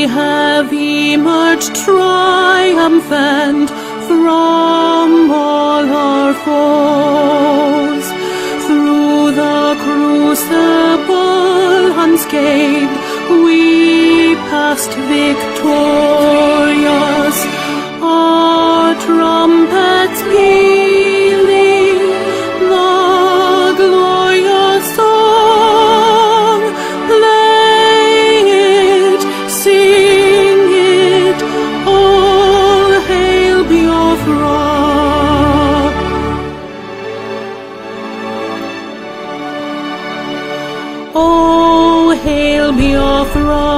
have emerged triumphant from all our foes. Through the crucible unscathed, we passed victorious. Our trumpets pealing the glorious song. Play it, sing it, all hail Biafra. Oh, hail Biafra.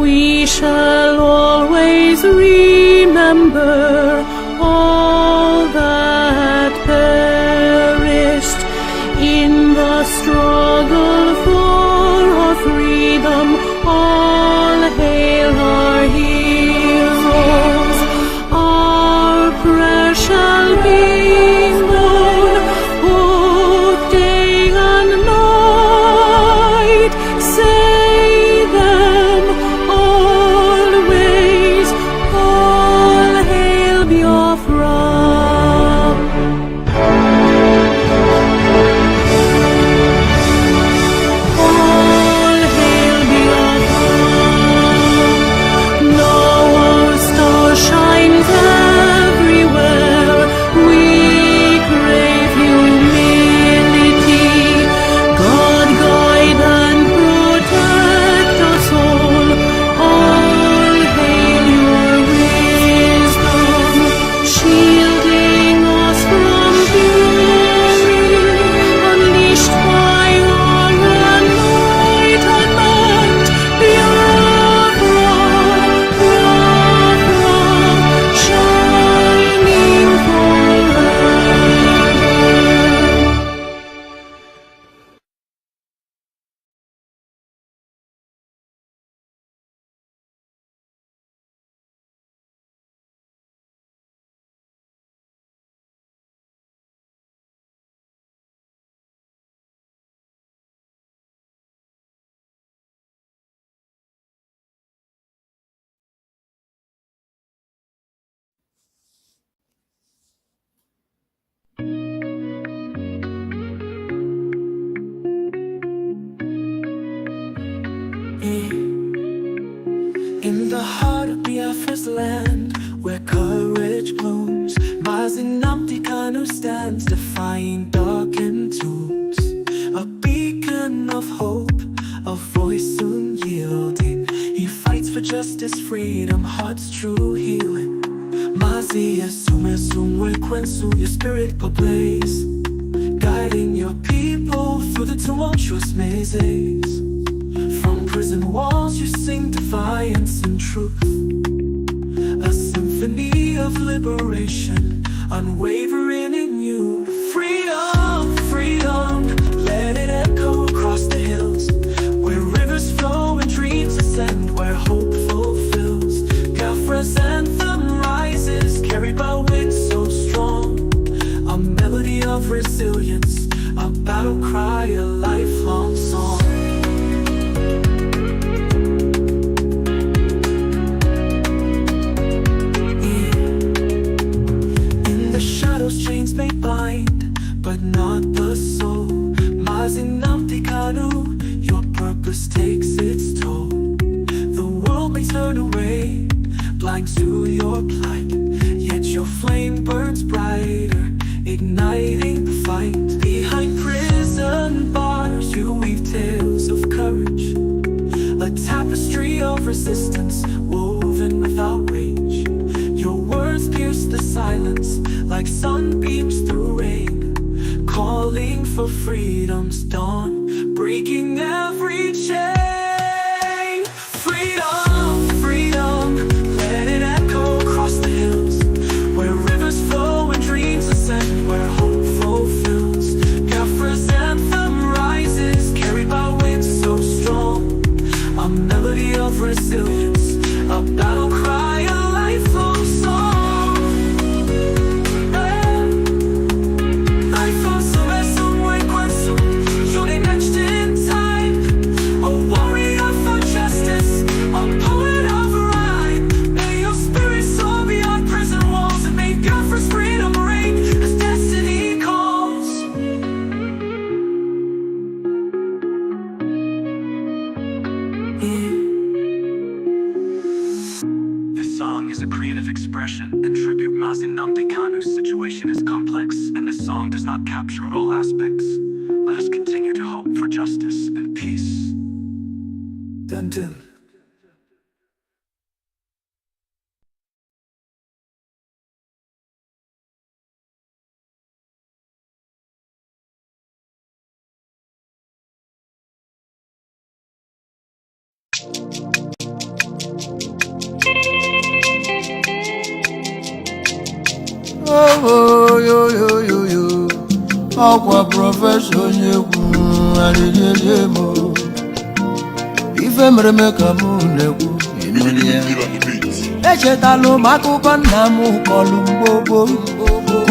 We shall always remember all that perished in the struggle for our freedom. All hail our heroes. Our prayer shall be known both day and night. Say them always, all hail Biafra. All hail Biafra. Now our star shines everywhere. We crave humility. God guide and protect us all. All hail your wisdom, shielding us from fury, unleashed by our enlightenment. Biafra, Biafra, shining forever. In the heart of Biafra's land, where courage blooms, Mazinamti Kanu stands, defying darkened tombs. A beacon of hope, a voice soon yielding. He fights for justice, freedom, heart's true healing. Mazi asume sumwe kwensu, your spirit ablaze, guiding your people through the tumultuous mazes. From prison walls you sing defiance and truth, a symphony of liberation, unwavering in you. Freedom, freedom, let it echo across the hills, where rivers flow and dreams ascend, where hope fulfills. Biafra's anthem rises, carried by wind so strong, a melody of resilience, a battle cry, a lifelong song. Chains may bind, but not the soul. Mazinamti Kanu, your purpose takes its toll. The world may turn away, blind to your plight, yet your flame burns brighter, igniting the fight. Behind prison bars you weave tales of courage, a tapestry of resistance woven without rage. Your words pierce the silence like sunbeams through rain, calling for freedom's dawn, breaking every chain. Freedom, freedom, let it echo across the hills, where rivers flow and dreams ascend, where hope fulfills. Biafra's anthem rises, carried by winds so strong, a melody of resilience, is a creative expression and tribute Mazin Namdekanu's situation is complex and the song does not capture all aspects. Let us continue to hope for justice and peace. Dun dun. Oh, yo, yo, yo, yo. Ọkwa prọfesọ onye egwu adịghị mo ife mere me ka mụ na-ekwu ịnụli ya. Echetalụ m akụkọ nna m kọlụ mgbogbo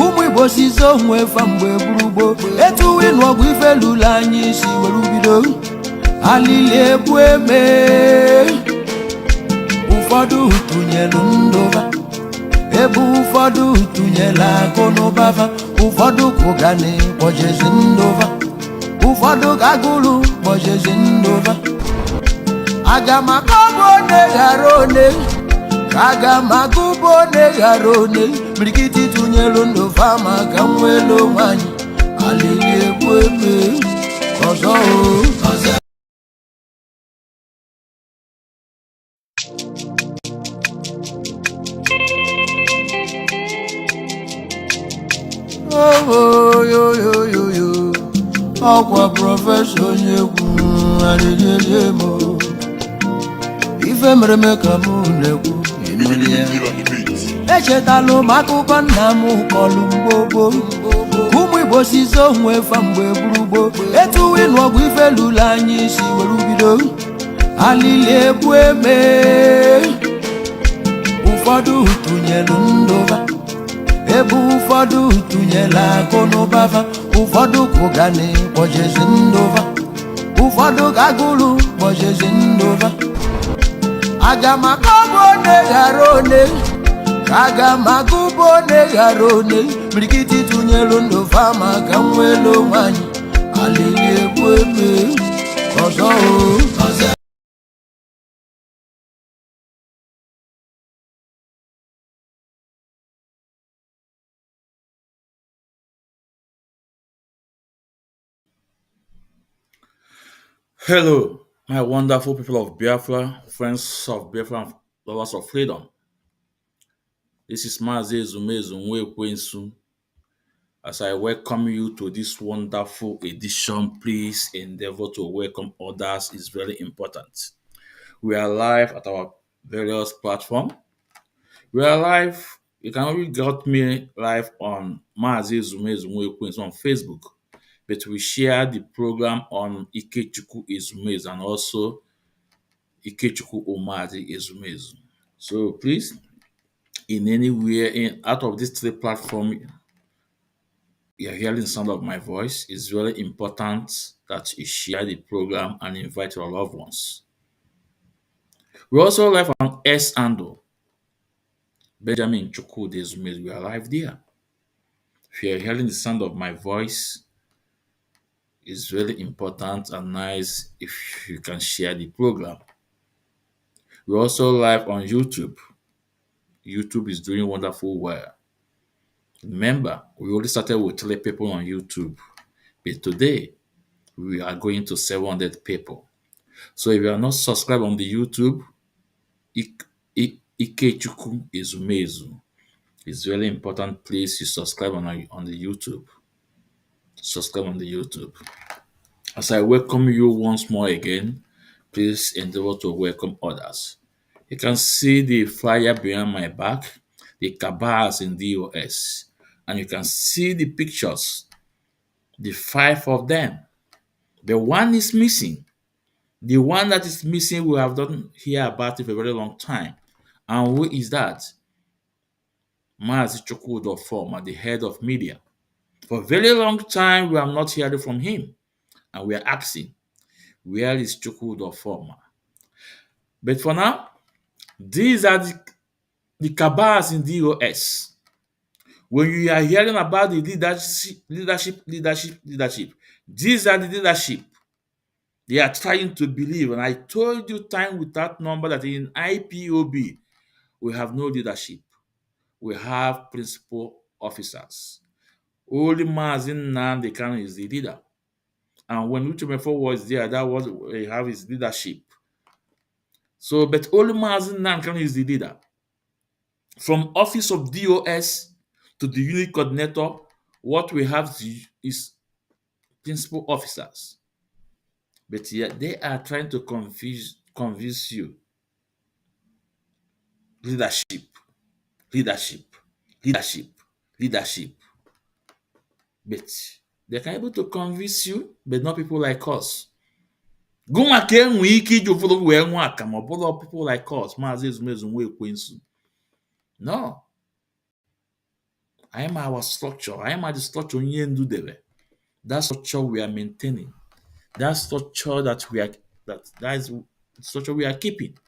ụmụ Igbo sizi onwe fa mgbe gburugbo etu ịnụ ọgwụ ife lụrụ anyị isi were bido alili egbu eme ụfọdụ tụnyelu ndụba ebe ụfọdụ tụnyela akụ n'ụba fa ụfọdụ kwụgani kpọjezi ndụba ụfọdụ gagụrụ kpọjezi ndụba aga m akọbụ one ghara one ka aga m agụbụ one ghara one mirikiti tụnyelu ndụfa maka nwelu nwanyị alili egbu eme ọzọ ọzọ. Oh, yo, yo, yo, yo. Ọkwa prọfesọ onye egwu adịghị mo ife mere me ka mụ na-ekwu ịnụli ya. Echetalụ m akụkọ nna m kọlụ mgbogbo ụmụ Igbo sizi onwe fa mgbe gburugbo etu ịnụ ọgwụ ife lụrụ anyị isi were bido alili egbu eme ụfọdụ tụnyelu ndụba ebe ụfọdụ tụnyela akụ n'ụba fa ụfọdụ kwụgani kpọjezi ndụba ụfọdụ gagụrụ kpọjezi ndụba aga m akọbụ one ghara one ka aga m agụbụ one ghara one mirikiti tụnyelu ndụfa maka nwelu nwanyị alili egbu eme ọzọ ọzọ. Hello, my wonderful people of Biafra, friends of Biafra, and lovers of freedom. This is Mazi Ezumezu Nwekwensu. As I welcome you to this wonderful edition, please endeavor to welcome others. It's very important. We are live at our various platforms. We are live. You can only get me live on Mazi Ezumezu Nwekwensu on Facebook, but we share the program on Ikechukwu Ezumezu and also Ikechukwu Omadi Ezumezu. So please, in anywhere in out of these three platforms, you're hearing the sound of my voice. It's very important that you share the program and invite your loved ones. We also live on S Ando, Benjamin Chukwu Ezumezu. We are live there. If you're hearing the sound of my voice, it's very important and nice if you can share the program. We're also live on YouTube. YouTube is doing wonderful well. Remember, we only started with 3 people on YouTube, but today we are going to 700 people. So if you are not subscribed on the YouTube, Ikechukwu Ezumezu, it's very important. Please, you subscribe on the YouTube. Subscribe on the YouTube. As I welcome you once more again, please endeavor to welcome others. You can see the flyer behind my back, the Cabals in the US, and you can see the pictures, the 5 of them. The one is missing. The one that is missing, we have not hear about it for a very long time. And who is that? Mazi Chukwudo Former, the head of media. For a very long time, we have not heard from him. And we are asking, where is Chukwudo Former? But for now, these are the cabals in the US. When you are hearing about the leadership, these are the leadership they are trying to believe. And I told you time without number that in IPOB, We have no leadership. We have principal officers. Only Mazin Nnamdi Kanu is the leader. And when Uchemefo was there, that was he have his leadership. So, but only Mazin Nnamdi Kanu is the leader. From office of DOS to the unit coordinator, what we have is principal officers. But yet they are trying to convince you leadership, leadership, leadership, leadership. But they can able to convince you, but not people like us. Gụnwa ka enwe ike iji ụfọdụ wee nwa aka ma ọ bụrụ people like us, Maazị Ezumezu nwa ekwensu. No. I am our structure. I am the structure onye ndu dere. That structure we are maintaining. That structure that is the structure we are keeping.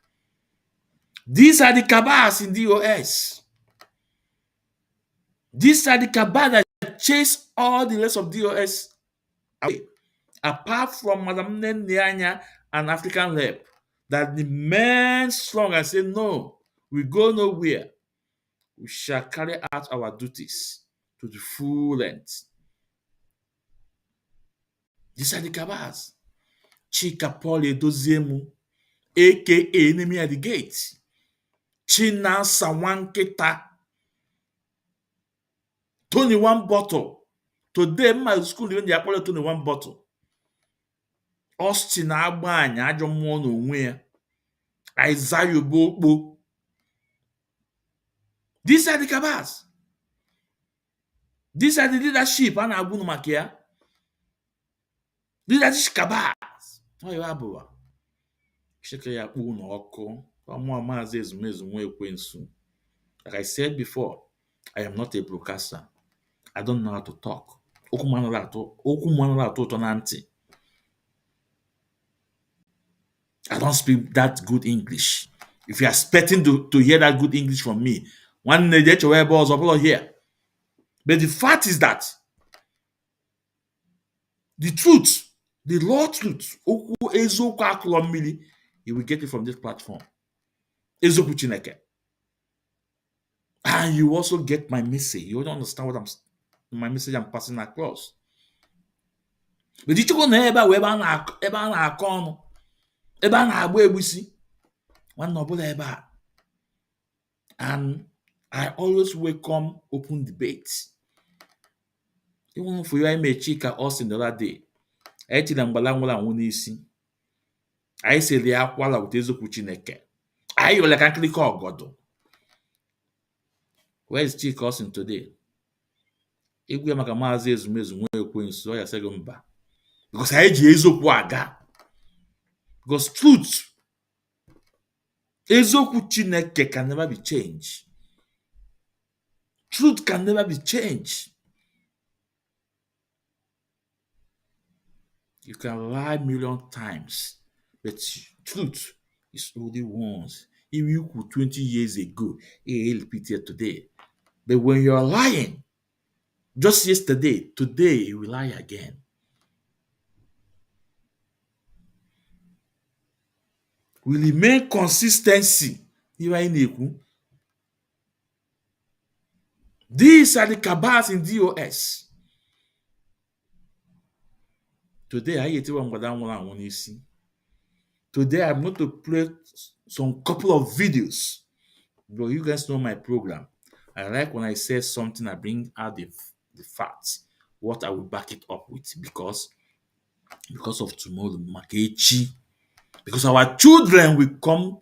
These are the cabals in DOS. These are the cabals that chase all the rest of DOS away. Apart from Madam Nenyanya and African Lab, that the men strong and say, no, we go nowhere. We shall carry out our duties to the full length. These are the cabals. Chika Paul Edoziemu, aka Enemy at the Gate. China Sawanketa. Tony one bottle. Today, my school, even the Apollo 21 bottle. Austin Agbanya, ajọ mmụọ n'onwe ya. Isaiah Obokpo. These are the cabals. These are the leadership a na-agwụ maka ya. Leadership cabals. Ọ ya abụwa. Chike ya kpụ n'ọkụ. Ọmụọ Maazị Ezumezu nwa ekwensu. Like I said before, I am not a broadcaster. I don't know how to talk. Okwu m anaghị atọ ụtọ na ntị. I don't speak that good English. If you are expecting to hear that good English from me, one day you will hear. But the fact is that the truth, the raw truth, you will get it from this platform. And you also get my message. You don't understand what my message I'm passing across. But you go ebe a na-akọ ọnụ, ebe a na-agba egbusi, nwanne ọbụla ebe a. And I always welcome open debate. Even for you, I may chika us in the other day. I tell them nwụrụ anwụ n'isi. I say the akwala with eziokwu Chineke. I you like actually call God. Where is Chika Austin today? Igwe maka Maazị Ezumezu nwa ekwensu, ọ ya sị gị mba. Because I ji eziokwu aga. Because truth, eziokwu Chineke can never be changed. Truth can never be changed. You can lie a million times, but truth is only once. If you could 20 years ago, it repeat it today. But when you're lying, just yesterday, today you will lie again. We remain consistency. These are the cabals in DOS. Today, I'm going to play some couple of videos. But you guys know my program. I like when I say something, I bring out the facts, what I will back it up with, because of tomorrow, Makechi. Because our children will come,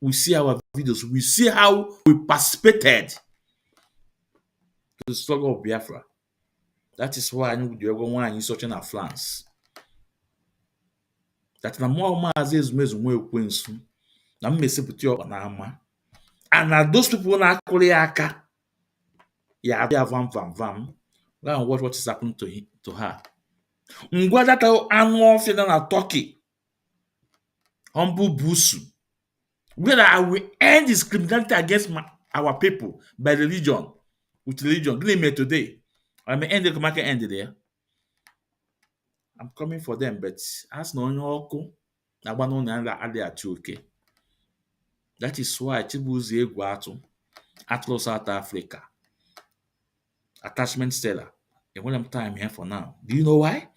we see our videos, we see how we participated to the struggle of Biafra. That is why I know the other one is such an affluence. That na more Maazị Ezumezu nwa ekwensu na mmesipụta ọkpa n'ama. And na those people na-akụrụ ya aka, ya abịa vam. Go and watch what is happening to her. Ngwa data anụ ọfịa na Turkey, humble busu, where I will end discrimination against our people by religion, with religion. Give me today. I may end the end there. I'm coming for them, but as no ọkụ na-agba n'ụlọ adịghị achụ oke. That is why Chibuzi Egwatu, Atlas South Africa, attachment seller. And when I'm time here for now. Do you know why?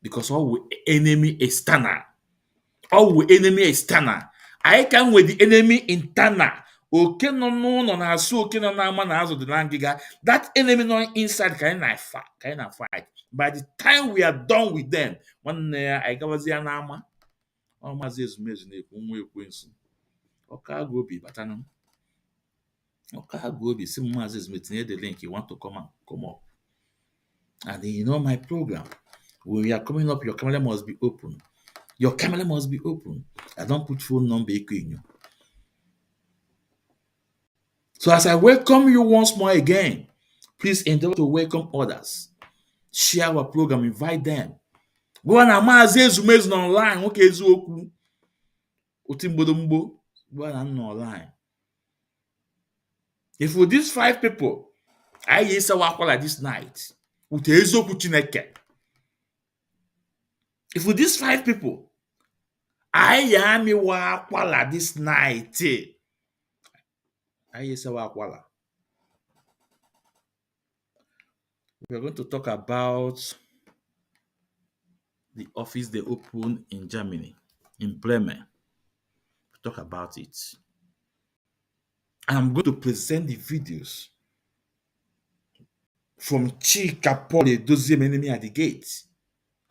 Because all we enemy external. All we enemy external. I can with the enemy internal. Okay, no, na-asụ oke nọ n'ama na azụ dị na ngịga. That enemy not inside can I fight. By the time we are done with them, one I gawazi ya n'ama. Ọ maazị ezumezu na-ekwu nwa ekwensu. Ọka agụ obi batanụ. Ọka agụ obi si maazị ezumezu tinye the link you want to come up. And you know my program. When you are coming up, your camera must be open. Your camera must be open. I don't put phone number in you. So as I welcome you once more again, please endeavor to welcome others. Share our program, invite them. Go on Maazị Ezumezu online. Nwoke eziokwu. Oti mgbodomgbo. Go on online. If with these 5 people, I yes like this night. With eziokwu Chineke. If with these 5 people, I am wakwala this night. I yes wakwala. We are going to talk about the office they opened in Germany, in Bremen. Talk about it. I'm going to present the videos from Cabals, the deuxième enemy at the gate.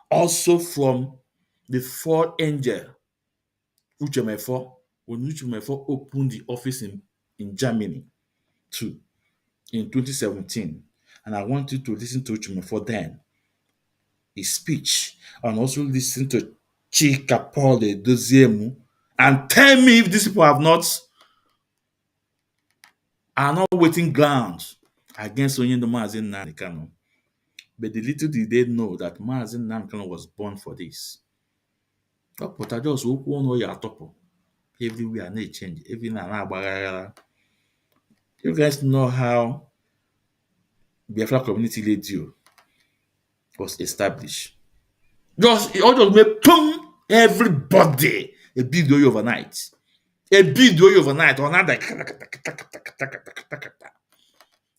Also from the 4th angel, Uchemefo, when Uchemefo opened the office in Germany too, in 2017. And I want you to listen to Uchemefo then, his speech, and also listen to Cabals, the deuxième, and tell me if these people are not waiting grounds against Onyendo Maazị Nnamdi Kanu. But the little did they know that Maazị Nnamdi Kanu was born for this. But I just okwu ọnụ ya atọpụ. Everywhere na change, everywhere na agbaghara. You guys know how Biafra Community Radio was established. Just make boom, everybody a video overnight. A video overnight or not like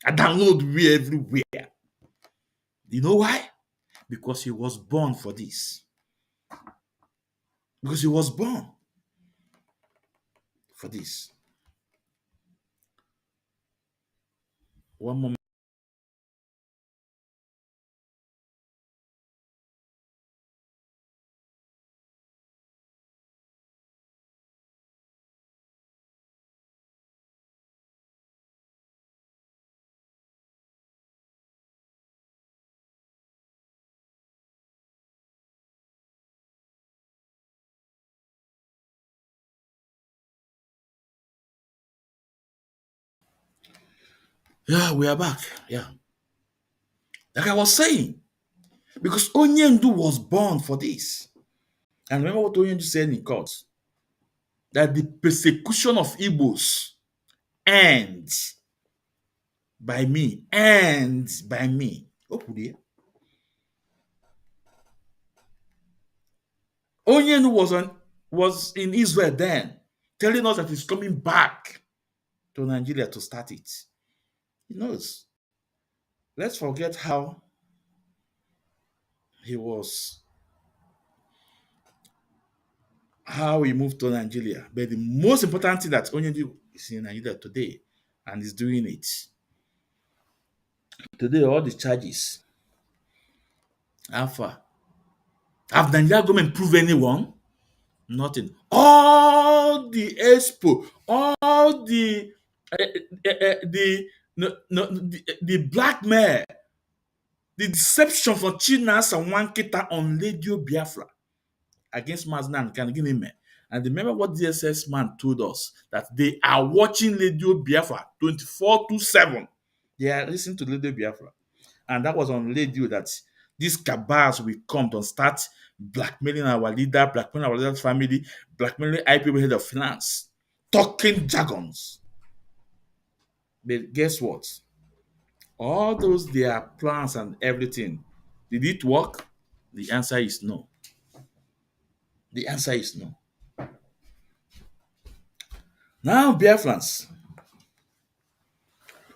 I download we everywhere. You know why? Because he was born for this. Because he was born for this. One moment. Yeah, we are back. Yeah. Like I was saying, because Onyendu was born for this. And remember what Onyendu said in court? That the persecution of Igbos ends by me. Ends by me. Onyendu was in Israel then, telling us that he's coming back to Nigeria to start it. He knows. Let's forget how he moved to Nigeria. But the most important thing that Onyendu is in Nigeria today and is doing it. Today, all the charges. Alpha. Have Nigeria government proved anyone? Nothing. All the expo, all the the blackmail, the deception for Chinas and Wankita on Radio Biafra against Maznan Kanigime. And remember what DSS man told us, that they are watching Radio Biafra 24/7. They are listening to Radio Biafra. And that was on radio that these cabals will come to start blackmailing our leader, blackmailing our leader's family, blackmailing IPB head of finance, talking jargons. But guess what? All those their plans and everything, did it work? The answer is no. The answer is no. Now, Biafrans,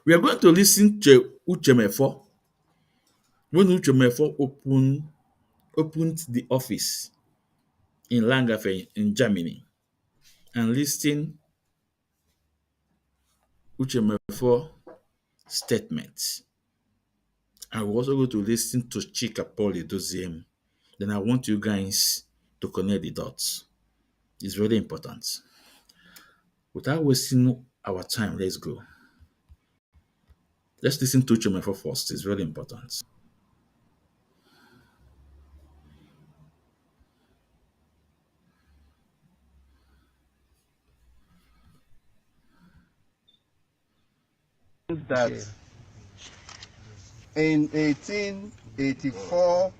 we are going to listen to Uchemefo when Uchemefo opened the office in Langerfeld in Germany and listen Uchemefo statements. I will also go to listen to Chika Poli Doziem. Then I want you guys to connect the dots. It's very important. Without wasting our time, let's go. Let's listen to Uchemefo first. It's very important. That in 1884,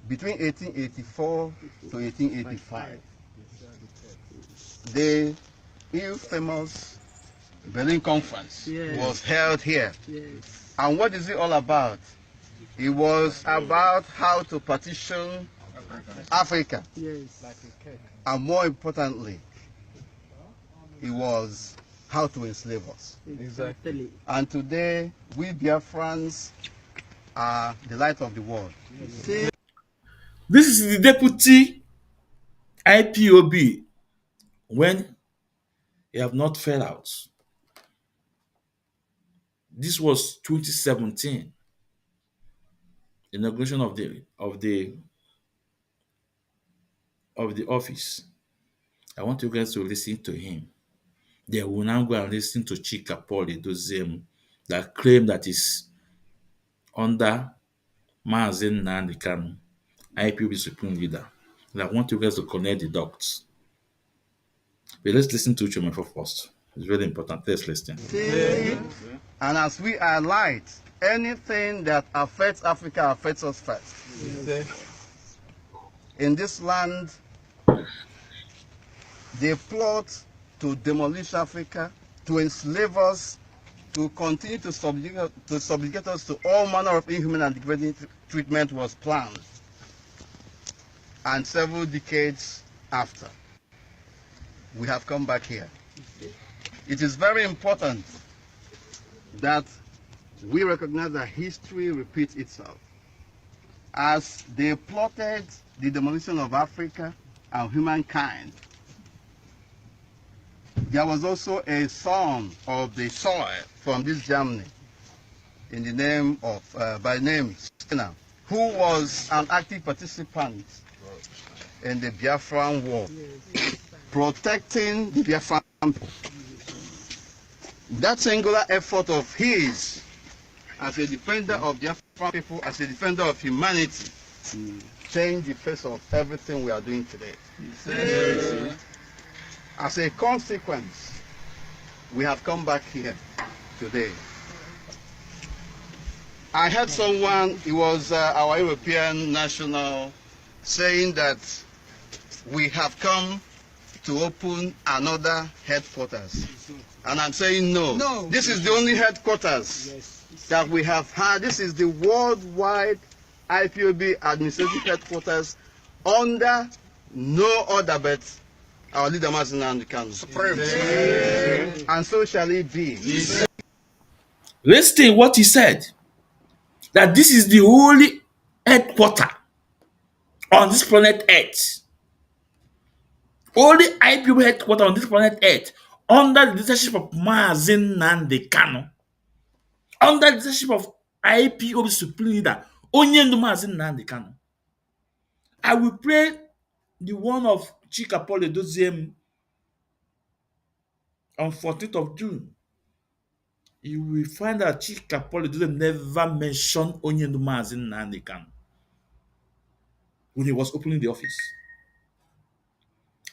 between 1884 to 1885, the famous Berlin Conference was held here. And what is it all about? It was about how to partition Africa. And more importantly, it was how to enslave us. Exactly. And today, we Biafrans are the light of the world. This is the deputy IPOB when he have not fell out. This was 2017, inauguration of the office. I want you guys to listen to him. They will now go and listen to Chika Poli Doziem that claim that is under Mazen Nnamdi Kanu, IPOB supreme leader. And I want you guys to connect the dots. But let's listen to Uchemefo first. It's really important. Let's listen. And as we are light, anything that affects Africa affects us first. In this land, they plot to demolish Africa, to enslave us, to continue to subjugate us to all manner of inhuman and degrading treatment was planned. And several decades after, we have come back here. It is very important that we recognize that history repeats itself. As they plotted the demolition of Africa and humankind, there was also a son of the soil from this Germany in the name of, by name Steiner, who was an active participant in the Biafran War, protecting the Biafran people. That singular effort of his as a defender of Biafran people, as a defender of humanity, changed the face of everything we are doing today. As a consequence, we have come back here today. I heard someone, it was our European national, saying that we have come to open another headquarters. And I'm saying no. This is the only headquarters that we have had. This is the worldwide IPOB administrative headquarters under no other but our leader Mazen Nnamdi Kanu. And so shall it be. Listen what he said. That this is the only headquarter on this planet Earth. Only IPOB headquarter on this planet Earth under the leadership of Mazen Nnamdi Kanu. Under the leadership of IPOB supreme leader Onyendu Mazen Nnamdi Kanu. I will play the one of Chika Poli Doziem on 14th of June. You will find that Chika Poli Doziem never mentioned Onyendu Mazen Nnamdi Kanu when he was opening the office.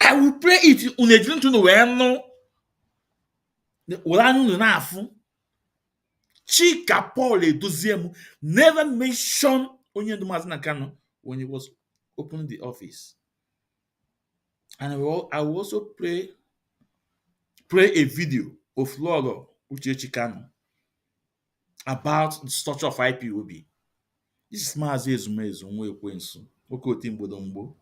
I will play it on a drink to know where no. Chika Poli Doziem never mentioned Onyendu Mazen Kanu when he was opening the office. And I will also play a video of Lolo Uchechi Kanu about the structure of IPOB. This is Maazị Ezumezu nwa ekwensu nwoke oti mgbodo mgbo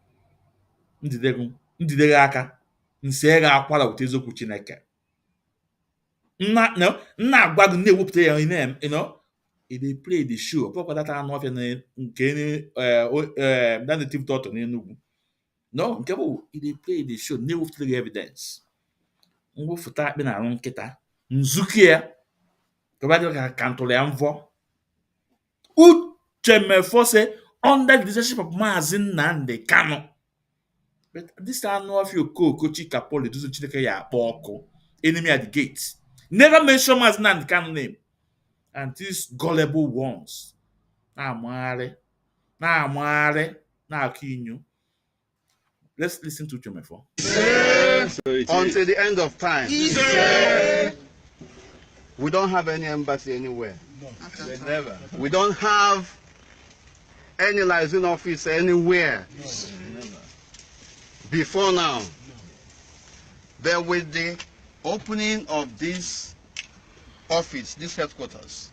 ndidere aka nseghe akwara wute eziokwu Chineke. nna agwa gị na-ewepụta ya ị dey play the show ọkpọkọtata anụ ọfịa nke native doctor n'Enugu no nke bụ ị dey play the show na-ewepụta gị evidence mwụfụta akpị na arụ nkịta nzuki ya ka ntụrụ ya mvọ Uche Mefose under the leadership of Maazị Nnamdi Kanu. But this anụ ọfịa Okokochi Kapoli edozi Chineke ya akpọ ọkụ enemy at the gate. Never mention Maazị Nnamdi Kanu name. And these gullible ones na-amagharị na-akụ inyo. Let's listen to Uche Mefo. Until the end of time. We don't have any embassy anywhere. Never. We don't have any liaison office anywhere. Before now. But with the opening of this office, this headquarters,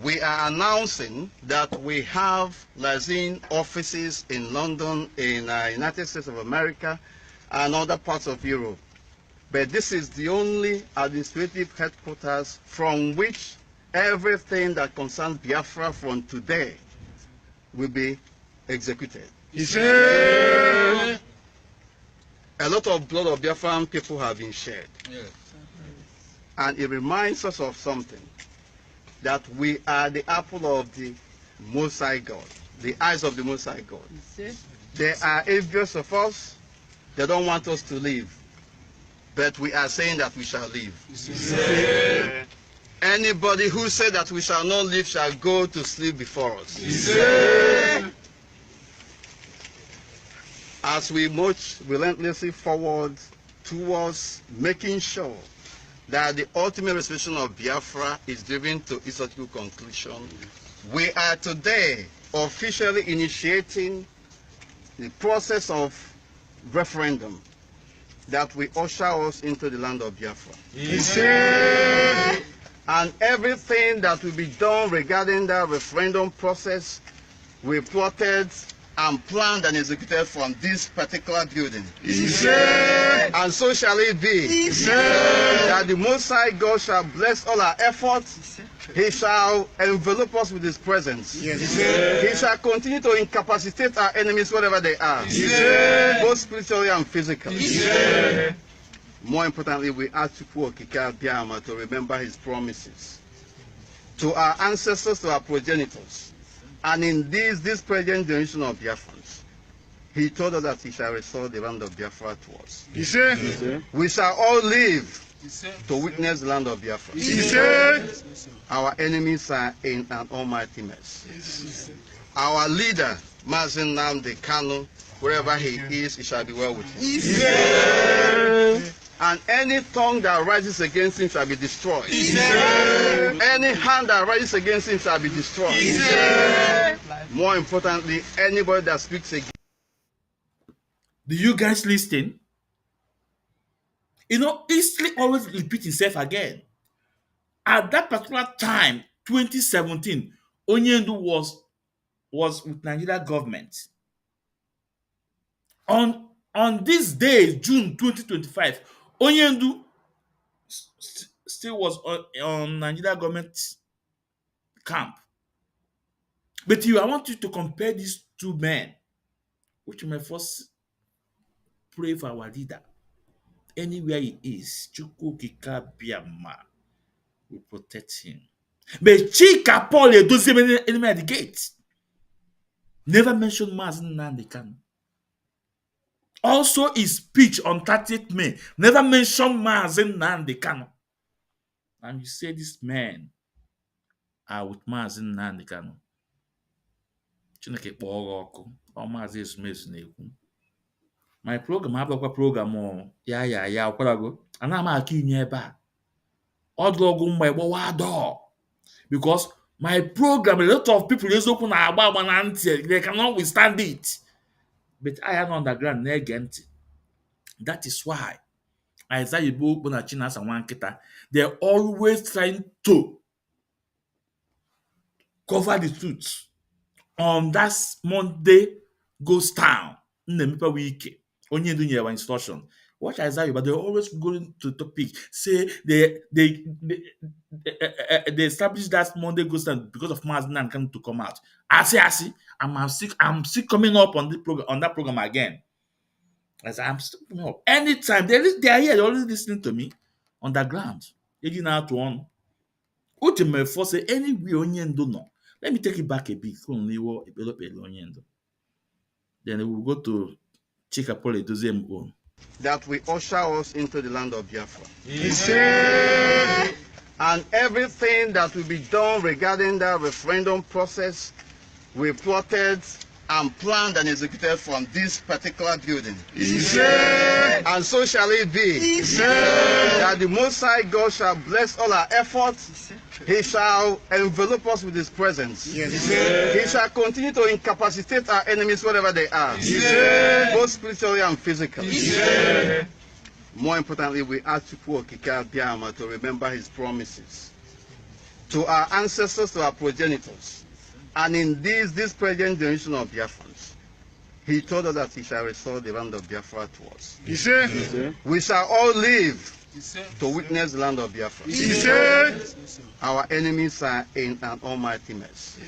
we are announcing that we have liaison offices in London, in United States of America, and other parts of Europe. But this is the only administrative headquarters from which everything that concerns Biafra from today will be executed. A lot of blood of Biafran people have been shed. Yes. And it reminds us of something, that we are the apple of the Most High God, the eyes of the Most High God. They are envious of us. They don't want us to live. But we are saying that we shall live. Anybody who said that we shall not live shall go to sleep before us. As we march relentlessly forward towards making sure that the ultimate restoration of Biafra is driven to its logical conclusion, we are today officially initiating the process of referendum that will usher us into the land of Biafra. And everything that will be done regarding that referendum process, we plotted and planned and executed from this particular building. And so shall it be. That the Most High God shall bless all our efforts. He shall envelop us with His presence. He shall continue to incapacitate our enemies wherever they are, both spiritually and physically. More importantly, we ask Chukwuokike Abiama to remember His promises to our ancestors, to our progenitors. And in this present generation of Biafrans, He told us that He shall restore the land of Biafra to us. We shall all live to witness the land of Biafra. Our enemies are in an almighty mess. Our leader, Maazị Nnamdi Kanu, wherever he is, it shall be well with him. And any tongue that rises against him shall be destroyed. Any hand that rises against him shall be destroyed. More importantly, anybody that speaks against. Do you guys listen? History always repeats itself again. At that particular time, 2017, Onyendu was with Nigeria government. On this day, June 2025, Onyendu still was on Nigeria government camp. But I want you to compare these two men, which may first pray for our leader. Anywhere he is, Chukwuokike Biama will protect him. But Chika Paul doesn't enemy at the gate. Never mentioned Maazị Nnamdi Kanu. Also, his speech on 30th May never mentioned Maazị Nnamdi Kanu. And you say these men are with Maazị Nnamdi Kanu. Chineke kpọọ ọkụ, ọ Maazị Ezumezu na-ekwu. My program abụkwa program ya ọkwarago. Ana m aka inye ebe a. Ọdụ ọgụ mgbe gbawa adọ. Because my program, a lot of people eziokwu na-agba na ntị, they cannot withstand it. But I am underground na-ege ntị. That is why Isaiah Igbo na Chinasa Nwankita, they're always trying to cover the truth. On that Monday goes down. Nnemepe wike. Onyendu nyewa instruction. Watch Isaiah, but they're always going to topic. Say they established that Monday Ghost and because of Mazda and coming to come out. I see, I'm still coming up on the program on that program again. As I'm still coming up. Anytime they are here, they're always listening to me underground. Taking out one. Uche may force say anywhere onyendo no. Let me take it back a bit. Then we will go to Chikapole Dozem. that will usher us into the land of Biafra. And everything that will be done regarding that referendum process, we plotted and planned and executed from this particular building. And so shall it be. That the Most High God shall bless all our efforts. He shall envelop us with His presence. He shall continue to incapacitate our enemies wherever they are, both spiritually and physically. More importantly, we ask Chukwu Okike Abiyama to remember His promises to our ancestors, to our progenitors. And in this present generation of Biafrans, He told us that He shall restore the land of Biafra to us. We shall all live to witness the land of Biafra. Our enemies are in an almighty mess.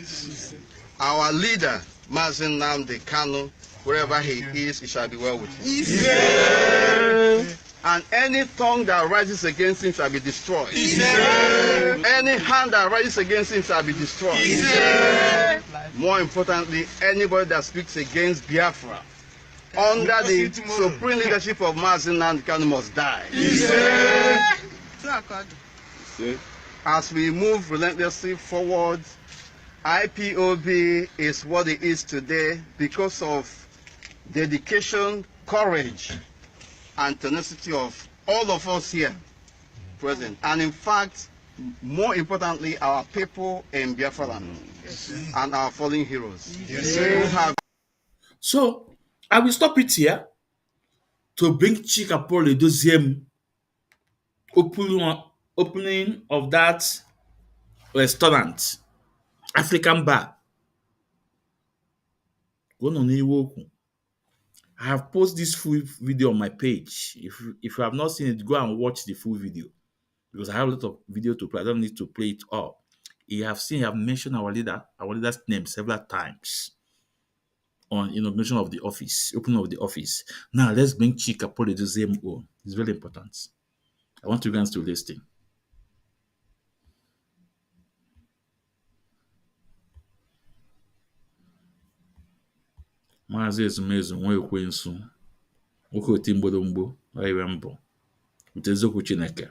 Our leader, Mazen Nnamdi Kanu, wherever he is, it shall be well with him. And any tongue that rises against him shall be destroyed. Any hand that rises against him shall be destroyed. More importantly, anybody that speaks against Biafra under the supreme leadership of Mazen Nnamdi Kanu must die. As we move relentlessly forward, IPOB is what it is today because of dedication, courage, and tenacity of all of us here present. And in fact, more importantly, our people in Biafra land and our fallen heroes. Who have So I will stop it here to bring Chikapole Doziem opening of that restaurant, African bar. Go on Iwoku. I have posted this full video on my page. If you have not seen it, go and watch the full video because I have a lot of video to play. I don't need to play it all. You have seen, I have mentioned our leader's name several times on inauguration of the office, opening of the office. Now let's bring Chika Pole the same own. It's very important. I want you guys to listen. Maazị Ezumezu nwa ekwensu nwoke oti mgboromgbo iwe mbụ ute eziokwu Chineke.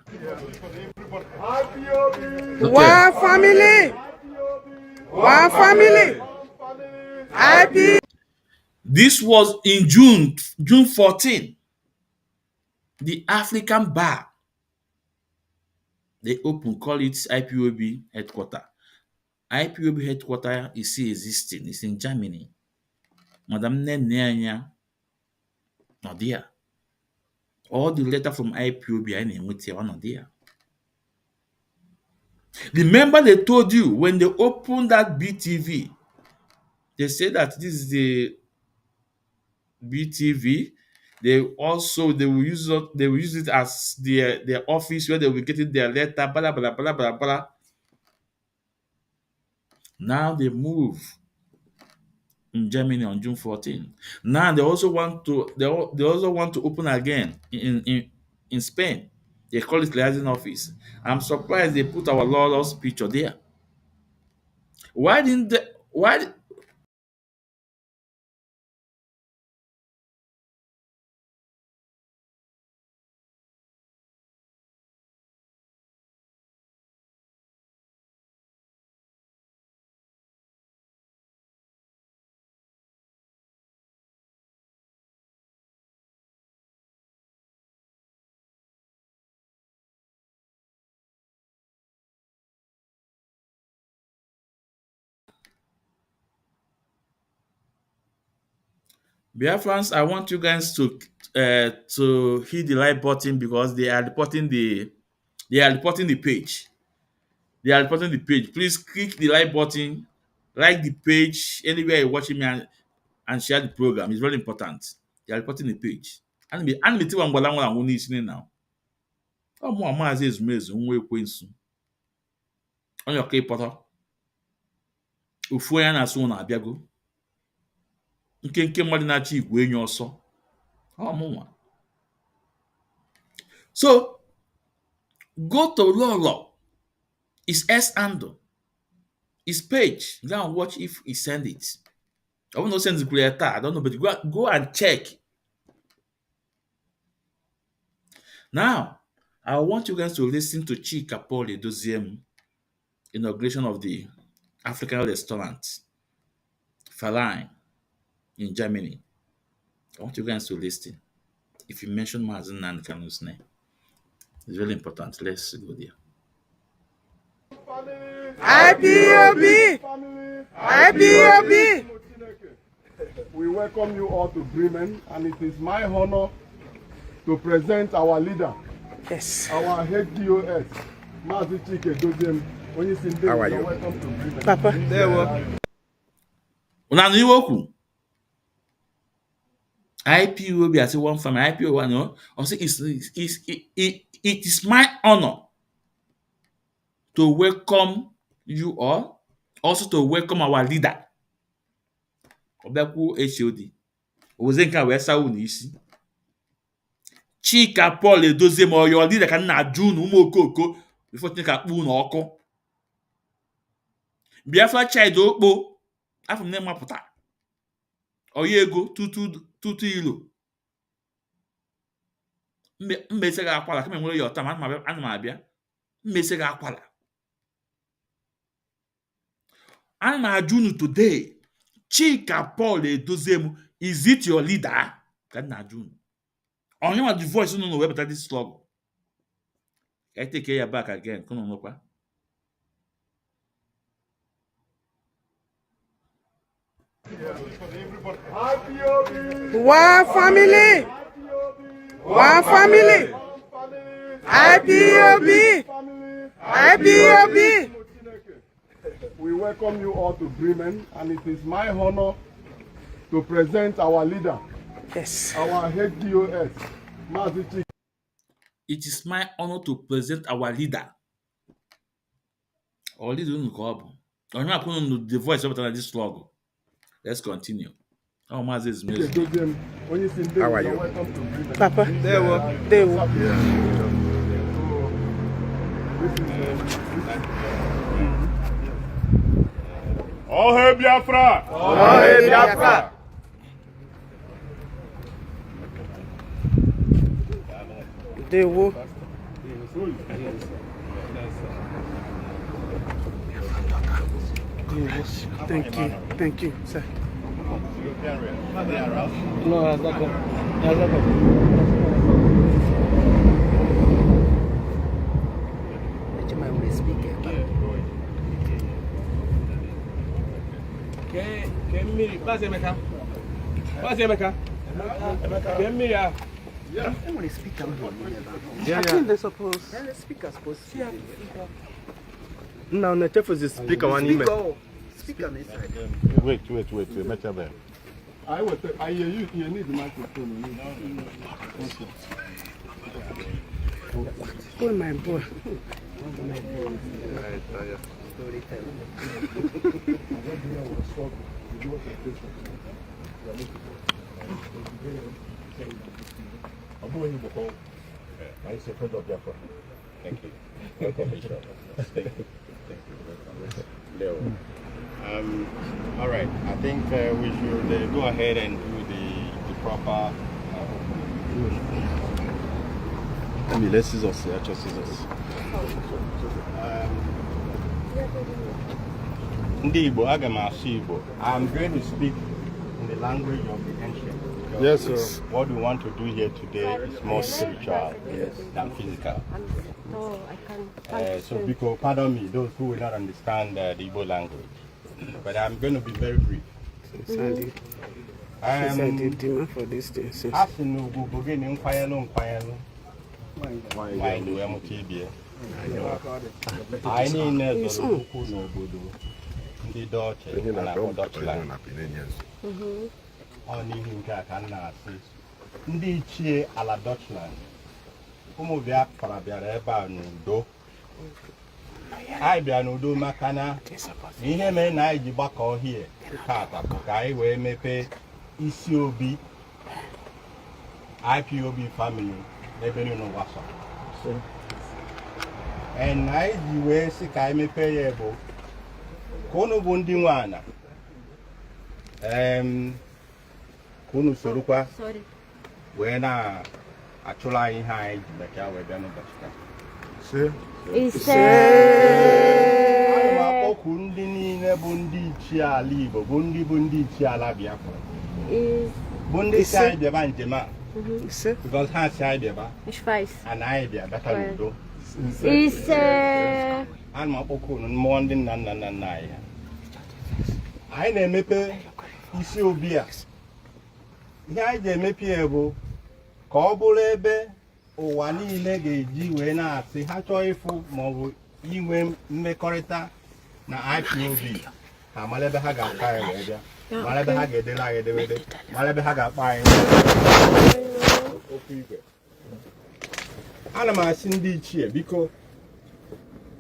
One family. One family. IP. This was in June 14. The African bar they open, call it IPOB headquarter. IPOB headquarter is still existing. It's in Germany. Madam Nenyanya not there. All the letter from IPOB I name with not there. Remember they told you when they opened that BTV, they said that this is the BTV. They will use it as their office where they will be getting their letter, blah blah blah blah blah. Now they move in Germany on June 14. Now they also want to open again in Spain. They call it liaison office. I'm surprised they put our Lord's picture there. Why didn't they, why Biafrans, I want you guys to hit the like button because they are reporting the page. They are reporting the page. Please click the like button, like the page anywhere you're watching me and share the program. It's very important. They are reporting the page. ana me tiwa ngwala nwa anwụ n'isi na. Ọmụ Maazị Ezumezu nwa ekwensu. Onye ọka ịpọtọ. Ofu onye na-asụ na abịago. Nke mmadụ na-achị igwe enyi ọsọ. Ọmụnwa. So, go to Lolo. His S handle. His page. Go and watch if he send it. I won't send the creator. I don't know, but go and check. Now, I want you guys to listen to Cabals Edoziem inauguration of the African restaurant, Verein, in Germany. I want you guys to listen. If you mention Mazen and Kanu's name, it's really important. Let's go there. IPOB! IPOB! We welcome you all to Bremen, and it is my honor to present our leader, Yes. our head DOS, Mazi Chike Doziem. When you see How are you? welcome to Bremen. Papa. There we Una ni woku. IPOB as one from IPO no. Also, it is my honor to welcome you all, also to welcome our leader. Obeku HOD. Ozenka wesa unisi. Cabals Edoziem or your leader can na June umokoko before think akpu na oko. Biafra child okpo afum ne maputa. Oyego tutu ilo. Mmese ga akwala kama nwere your time ana ma abia. Mmese ga akwala. Ana ajunu today. Cabals Edoziem, is it your leader? Can na ajunu. Only want the voice no web that this slug. I take care back again. Come on, Opa. One family! One family! IPOB! IPOB! We welcome you all to Bremen, and it is my honor to present our leader, Yes. our head DOS, Mazi Chike. It is my honor to present our leader. Our leader no go. I'm not going to the voice of this slug. Let's continue. Oh, Maazị Ezumezu. Doziem. When you see How are you? welcome to Bremen. Papa. There we All hail Biafra! All hail Biafra! They will. Thank you, sir. No, that's not good. That's not good. Pass Emeka. Pass Emeka. Emeka. I want to speak on I think they're supposed. The speaker supposed to. No, the chef is the speaker one email. Speaker on this side. Wait, Metabe. I hear you. You need the microphone. Oh my boy. Thank you. Welcome, Bishop. Thank you. All right. I think we should go ahead and do the proper. Let's scissors. Actual scissors. Ndi Igbo, aga m asụ Igbo. I'm going to speak in the language of the ancient. Yes, sir. What we want to do here today is more spiritual than physical. No, I can't. So, because, pardon me, those who will not understand the Igbo language. But I'm going to be very brief. Demand for this thing. After no go begin inquire. Why do MTB? I need no the Dutch and Dutchland. Only him can assist ndị ichie ala Dutchland ụmụ Biafra bịara ebe a n'udo. Anyị bịara n'udo maka na ihe mere na anyị ji gbakọ hie tata bụ ka anyị wee mepee isi obi IPOB family n'ebe niile ụwa sọrọ. And anyị ji wee sị ka anyị mepee ya bụ ka unu bụ ndị nwe ana ka unu sorokwa wee na-achụrụ anyị ihe anyị ji maka wee bịa n'ụbọchị taa. Ana m akpọku ndị niile bụ ndị ichie ala Igbo bụ ndị ichie ala Biafra bụ ndị si anyị bịaba njem a because ha si anyị bịaba ana anyị bịa bata n'udo. Ana m akpọku unu mmụọ ndị nna nna nna nna anyị ha. Anyị na-emepe isi obi a. Ihe anyị ji emepe ya bụ ka ọ bụrụ ebe ụwa niile ga-eji wee na-asị ha chọọ ịfụ maọbụ inwe mmekọrịta na IPOB ha mara ebe ha ga-akpa anyị wee bịa, mara ebe ha ga-edere anyị edemede, mara ebe ha ga-akpa anyị okwu igwe. Ana m asị ndị ichie biko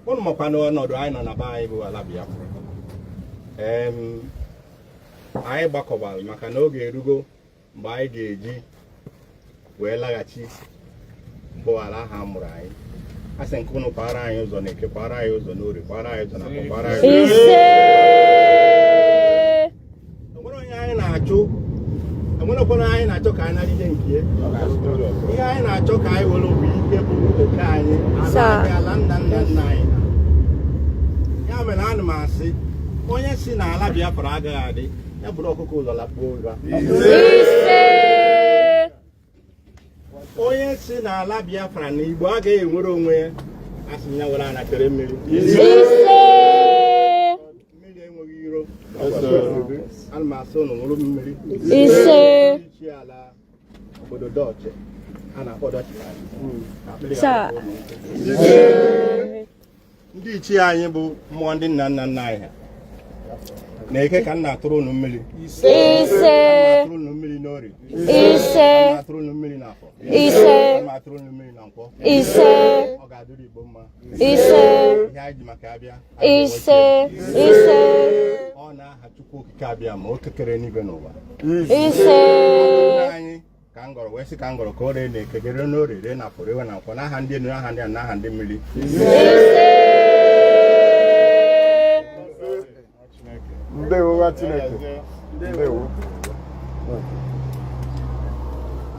unu makwa n'ọnọdụ anyị nọ na be anyị bụ ala Biafra. Anyị gbakọbara maka na oge erugo mgbe anyị ga-eji wee laghachi bụ ala ahụ a mụrụ anyị. A sị nke unu kwara anyị ụzọ n'Eke, kwara anyị ụzọ n'Orie, kwara anyị ụzọ n'Afọ, kwara anyị ụzọ. Enwere onye anyị na-achụ, enwerekwana anyị na-achọ ka anyị narịde nke ihe anyị na-achọ ka anyị were bụ ike bụ oke anyị ala nna nna nna anyị. Ya mere ana m asị onye si na ala Biafra agaghị adị ya bụrụ ọkụkọ ụzọ lakpuo ụra. Onye si na ala Biafra na Igbo agaghị enwere onwe ya asị ya were anakere mmiri. Mmiri enweghị iro. Ana m asị ụnụ ṅụrụ mmiri. Ichi ala obodo Dọọchị a na-akpọ Dutchland. Ndị ichie anyị bụ mmụọ ndị nna nna nna anyị ha na-eke ka nna atụrụ unu mmiri. Atụrụ unu mmiri n'Orie. Atụrụ unu mmiri n'Afọ. Atụrụ unu mmiri na Nkwọ. Ọ ga-adịrị Igbo mma. Ihe anyị ji maka abịa. Ọ na-aha Chukwu okike abịa ma o kekere n'igwe n'ụwa. Anyị ka ngọrọ wee sị ka ngọrọ ka o ree na-ekegere n'Orie ree na Afọ rewe na Nkwọ n'aha ndị enu n'aha ndị a n'aha ndị mmiri.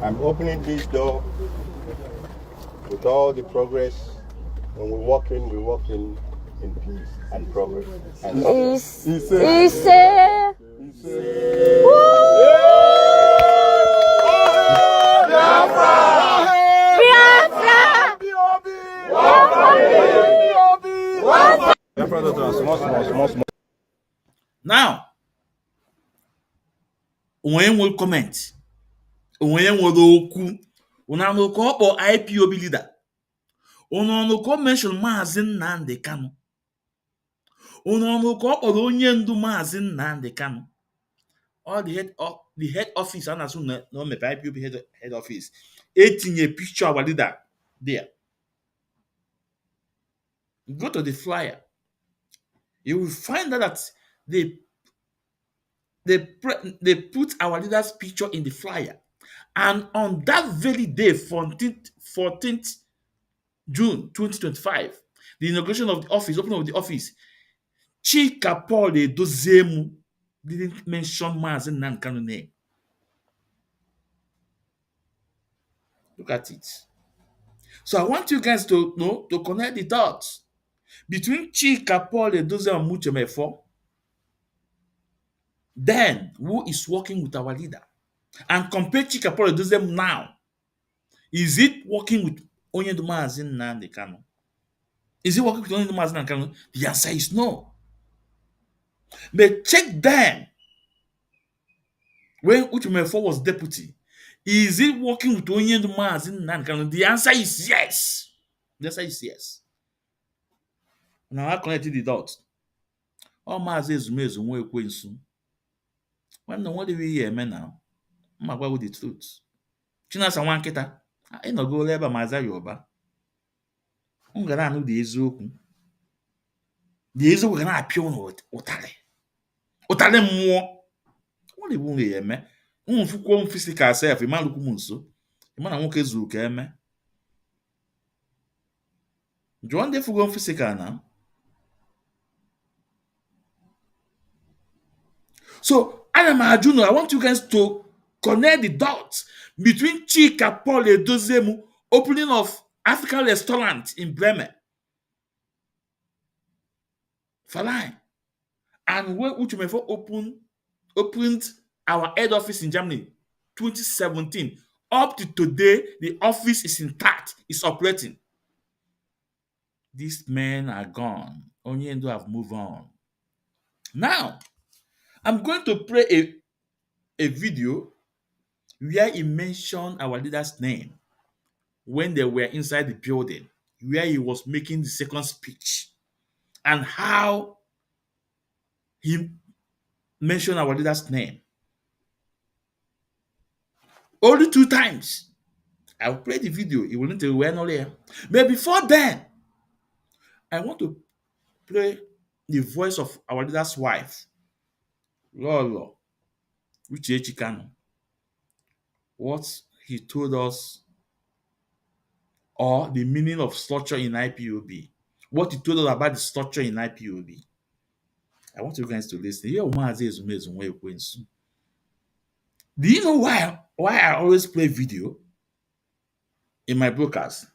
I'm opening this door with all the progress. When we walk in in peace and progress. And now, onwe nwere comment, onwe nwere okwu, una no ko kpọ IPOB leader, una no ko mention Maazị Nnamdi Kanu, una no ko kpọrọ onye ndu Maazị Nnamdi Kanu, all the head office and as no mepe IPOB head office, etinye picture our leader there. Go to the flyer, you will find out that they put our leader's picture in the flyer. And on that very day, 14th June 2025, the inauguration of the office, opening of the office, Chika Paul Dozemu didn't mention Maazị Nnamdi Kanu name. Look at it. So I want you guys to know, to connect the dots between Chika Paul Dozemu and Muchemefo. Then, who is working with our leader? And compare Chika Paul Dozemu now. Is it working with Onyedu Maazị Nnamdi Kanu? Is it working with Onyedu Maazị Nnamdi Kanu? The answer is no. But check them. When Uchemefo was deputy, is it working with Onyedu Maazị Nnamdi Kanu? The answer is yes. The answer is yes. Now I connected the dots. All Maazị Ezumezu nwe ekwensu. What do we hear now? I'm about with the truth. Chinasa nwa nkịta ịnọgola ebe a ma aza Yoruba. M ga na-anụ dị eziokwu. Dị eziokwu ga na-apịa ụnụ ụtarị mmụọ. Ọ dị bụ nwe ya eme. Mfụkwuo m physical self, ịmalụkwu m nso. Ịma na nwoke zuru ka eme. Jụọ ndị fụgo m physical na. So, I want you guys to connect the dots between Chika Paul Edozemu opening of African restaurant in Bremen, Fine, and when Uchumefo opened our head office in Germany, 2017. Up to today, the office is intact, it's operating. These men are gone. Onyendo have moved on. Now, I'm going to play a video where he mentioned our leader's name when they were inside the building, where he was making the second speech, and how he mentioned our leader's name. Only 2 times. I'll play the video. It will not tell you when or there. But before then, I want to play the voice of our leader's wife, Lolo, Uche Chikano. What he told us, or the meaning of structure in IPOB. What he told us about the structure in IPOB. I want you guys to listen. Do you know why I always play video in my broadcast?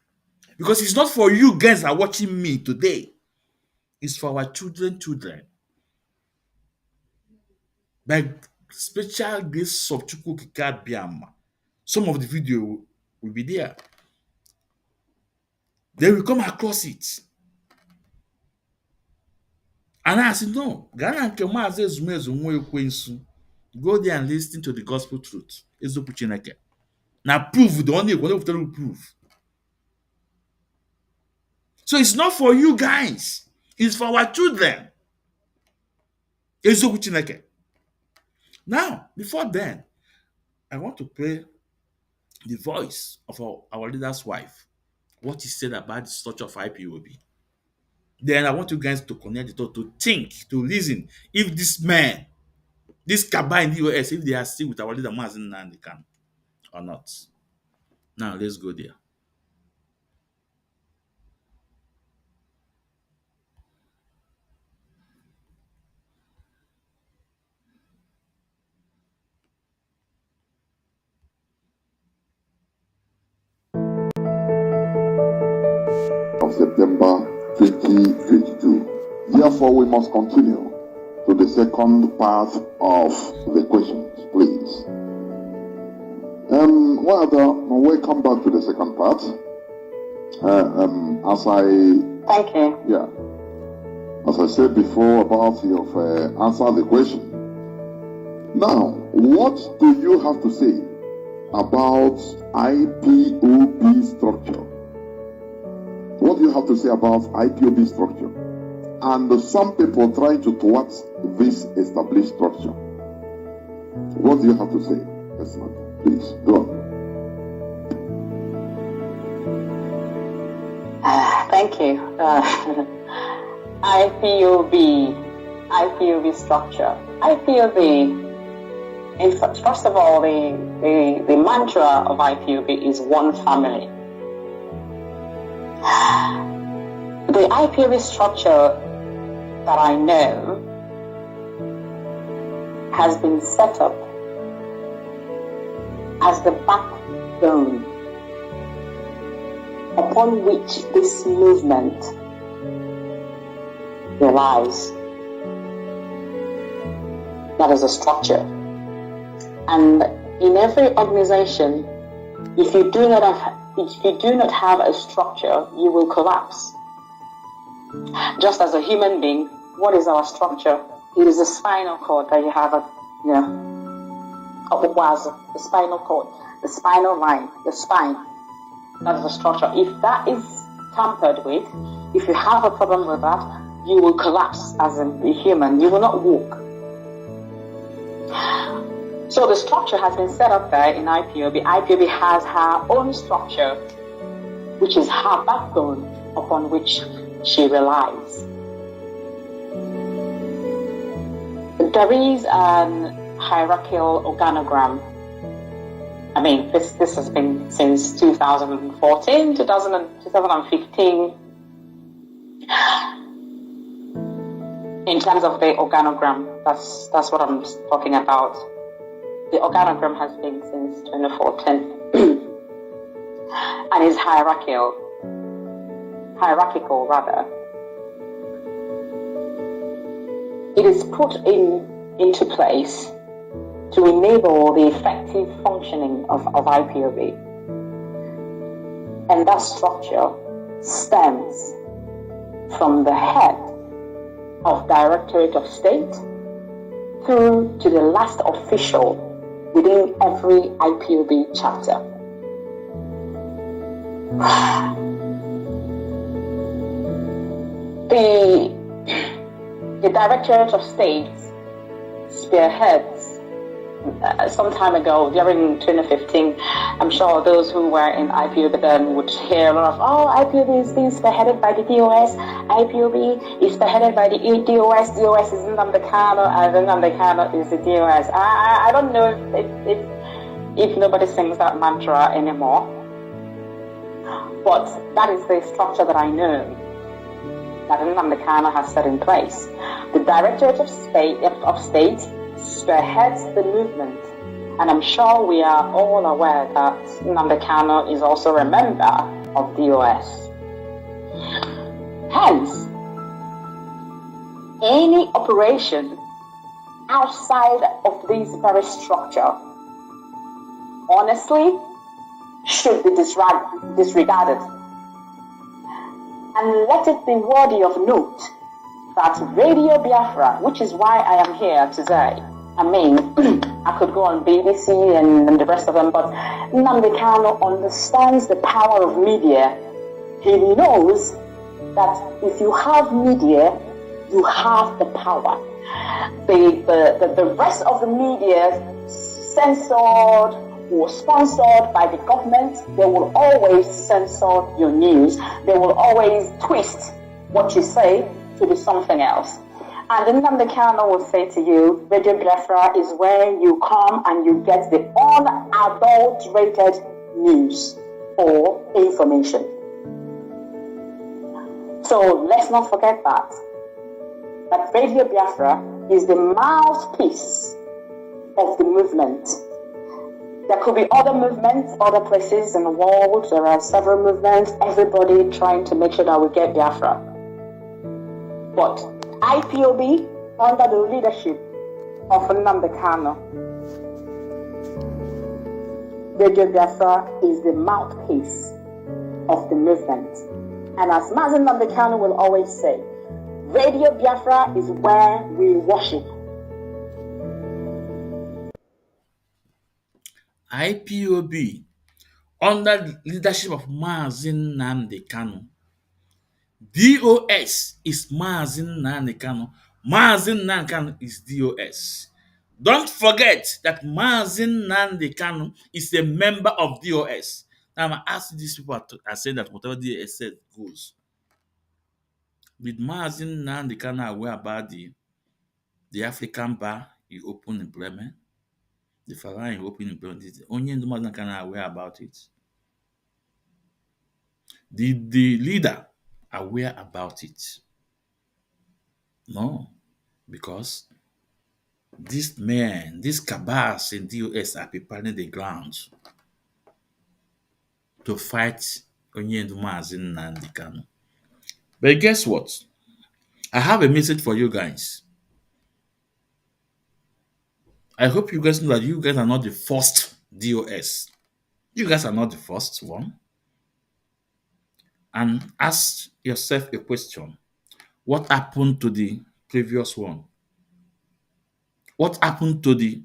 Because it's not for you guys that are watching me today. It's for our children. By special grace of Chukwu Kika Biama, some of the video will be there. They will come across it. And I said, no, go there and listen to the gospel truth. Now prove the only one to prove. So it's not for you guys, it's for our children. Now, before then, I want to play the voice of our leader's wife, what he said about the structure of IPOB. Then I want you guys to connect it all, to think, to listen. If this man, this Cabal in the US, if they are still with our leader Mazen Nandikan or not. Now let's go there. Of September 2022. Therefore, we must continue to the second part of the questions, please. Welcome back to the second part. Thank you. Yeah. As I said before about you've answered the question. Now, what do you have to say about IPOB structure? What do you have to say about IPOB structure? And some people try to thwart this established structure. What do you have to say? Yes, ma'am. Please, go on. Thank you. IPOB structure. IPOB, in fact, first of all, the mantra of IPOB is one family. The IPOB structure that I know has been set up as the backbone upon which this movement relies. That is a structure. And in every organization, if you do not have a structure, you will collapse. Just as a human being, what is our structure? It is the spinal cord that you have, the spinal cord, the spinal line, the spine. That is the structure. If that is tampered with, if you have a problem with that, you will collapse as a human. You will not walk. So the structure has been set up there in IPOB. IPOB has her own structure, which is her backbone upon which she relies. There is an hierarchical organogram. I mean, this has been since 2014, 2015. In terms of the organogram, that's what I'm talking about. The organogram has been since 2014 and is hierarchical rather. It is put into place to enable the effective functioning of IPOB. And that structure stems from the head of Directorate of State through to the last official within every IPOB chapter. The Directorate of State spearheads some time ago, during 2015, I'm sure those who were in IPOB then would hear a lot of, IPOB is being spearheaded by the DOS, IPOB is spearheaded by the DOS is Nnamdi Kanu, and Nnamdi Kanu is the DOS. I don't know if nobody sings that mantra anymore, but that is the structure that I know that Nnamdi Kanu has set in place. The Directorate of State spearheads the movement, and I'm sure we are all aware that Nnamdi Kanu is also a member of DOS. Hence, any operation outside of this very structure, honestly, should be disregarded. And let it be worthy of note that Radio Biafra, which is why I am here today, I mean, I could go on BBC and the rest of them, but Nnamdi Kanu understands the power of media. He knows that if you have media, you have the power. The rest of the media, censored or sponsored by the government, they will always censor your news. They will always twist what you say to be something else. And then Nnamdi Kanu will say to you, Radio Biafra is where you come and you get the unadulterated news or information. So let's not forget that Radio Biafra is the mouthpiece of the movement. There could be other movements, other places in the world. There are several movements, everybody trying to make sure that we get Biafra. But IPOB, under the leadership of Nnamdi Kanu, Radio Biafra is the mouthpiece of the movement. And as Mazi Nnamdi Kanu will always say, Radio Biafra is where we worship. IPOB, under the leadership of Mazi Nnamdi Kanu. DOS is Mazi Nnamdi Kanu. Mazi Nnamdi Kanu is DOS. Don't forget that Mazi Nnamdi Kanu is a member of DOS. Now I'm asking these people are saying that whatever DOS said goes. With Mazi Nnamdi Kanu aware about the African bar he opened in Bremen, the Farah he opened in Bremen, only Mazi Nnamdi Kanu aware about it. The leader aware about it? No, because these men, these cabals in DOS are preparing the ground to fight Onyendu Mazi Nnamdi Kanu. But guess what? I have a message for you guys. I hope you guys know that you guys are not the first DOS. You guys are not the first one. And ask yourself a question. What happened to the previous one? What happened to the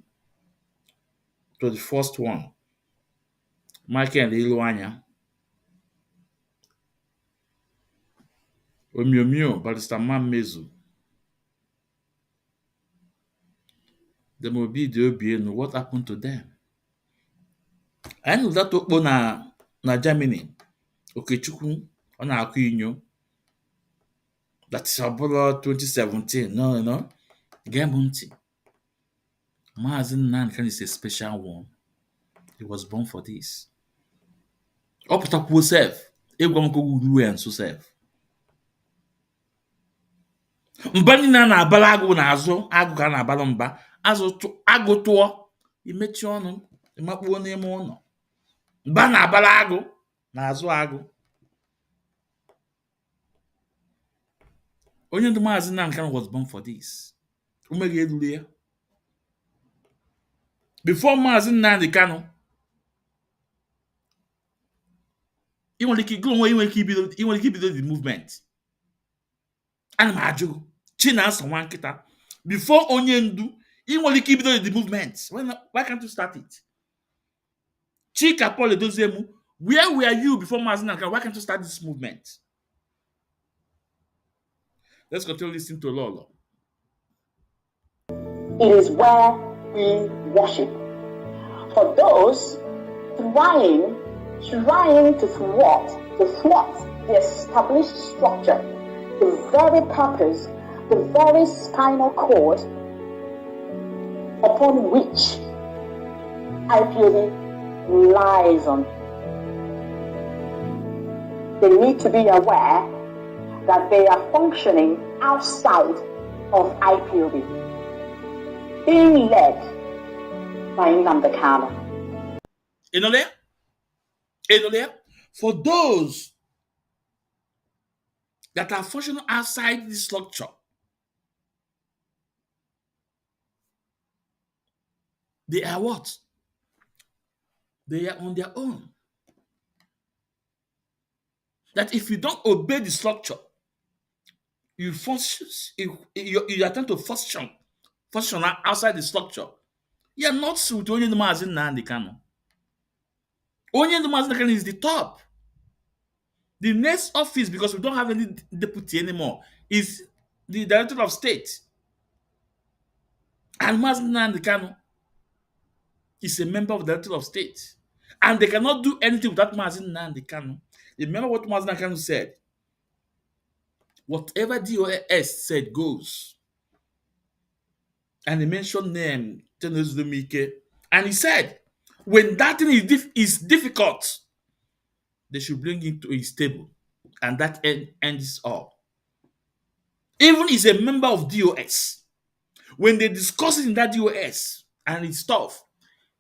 first one? Michael Iluanya, Omiomio, Barrister Man Mezu. Them will be the OBN. What happened to them? I know that Okpo na Germany. Okechukwu, ọ na-akụ inyo. That's about 2017. No. Gee m ntị. Maazị Nnamdi is a special one. He was born for this. Ọ pụtakwuo sef. Ịgwa m ka o wuru ya nso sef. Mba niile a na-abara agụ n'azụ, agụ ka a na-abara mba. Agụ tụọ, imechi ọnụ, ịmakpuo n'ime ụlọ. Mba na-abara agụ n'azụ agụ. Onye ndu Maazị Nnamdi was born for this. Umege eduru ya. Before Maazị Nnamdi Kanu, ị nwere ike ibido the movement. Ana m ajụ Chinasa nwa nkịta. Before onye ndu, ị nwere ike ibido the movement. Why can't you start it? Chika Paul Edoziemu, where were you before Maazị Nnamdi Kanu? Why can't you start this movement? Let's continue listening to Lolo. It is where we worship. For those trying to thwart the established structure, the very purpose, the very spinal cord upon which IPOB lies on. They need to be aware that they are functioning outside of IPOB, being led by Nnamdi Kanu. For those that are functioning outside this structure, they are what? They are on their own. That if you don't obey the structure, you attempt to function outside the structure. You are not with only the Maazị Nnamdi Kanu. Only the Maazị Nnamdi Kanu is the top. The next office, because we don't have any deputy anymore, is the Director of State. And Maazị Nnamdi Kanu is a member of the Director of State. And they cannot do anything without Maazị Nnamdi Kanu. Remember what Maazị Nnamdi Kanu said? Whatever DOS said goes. And he mentioned name, Tenezumike. And he said, when that thing is difficult, they should bring him to his table. And that ends all. Even he's a member of DOS. When they discuss it in that DOS and his stuff,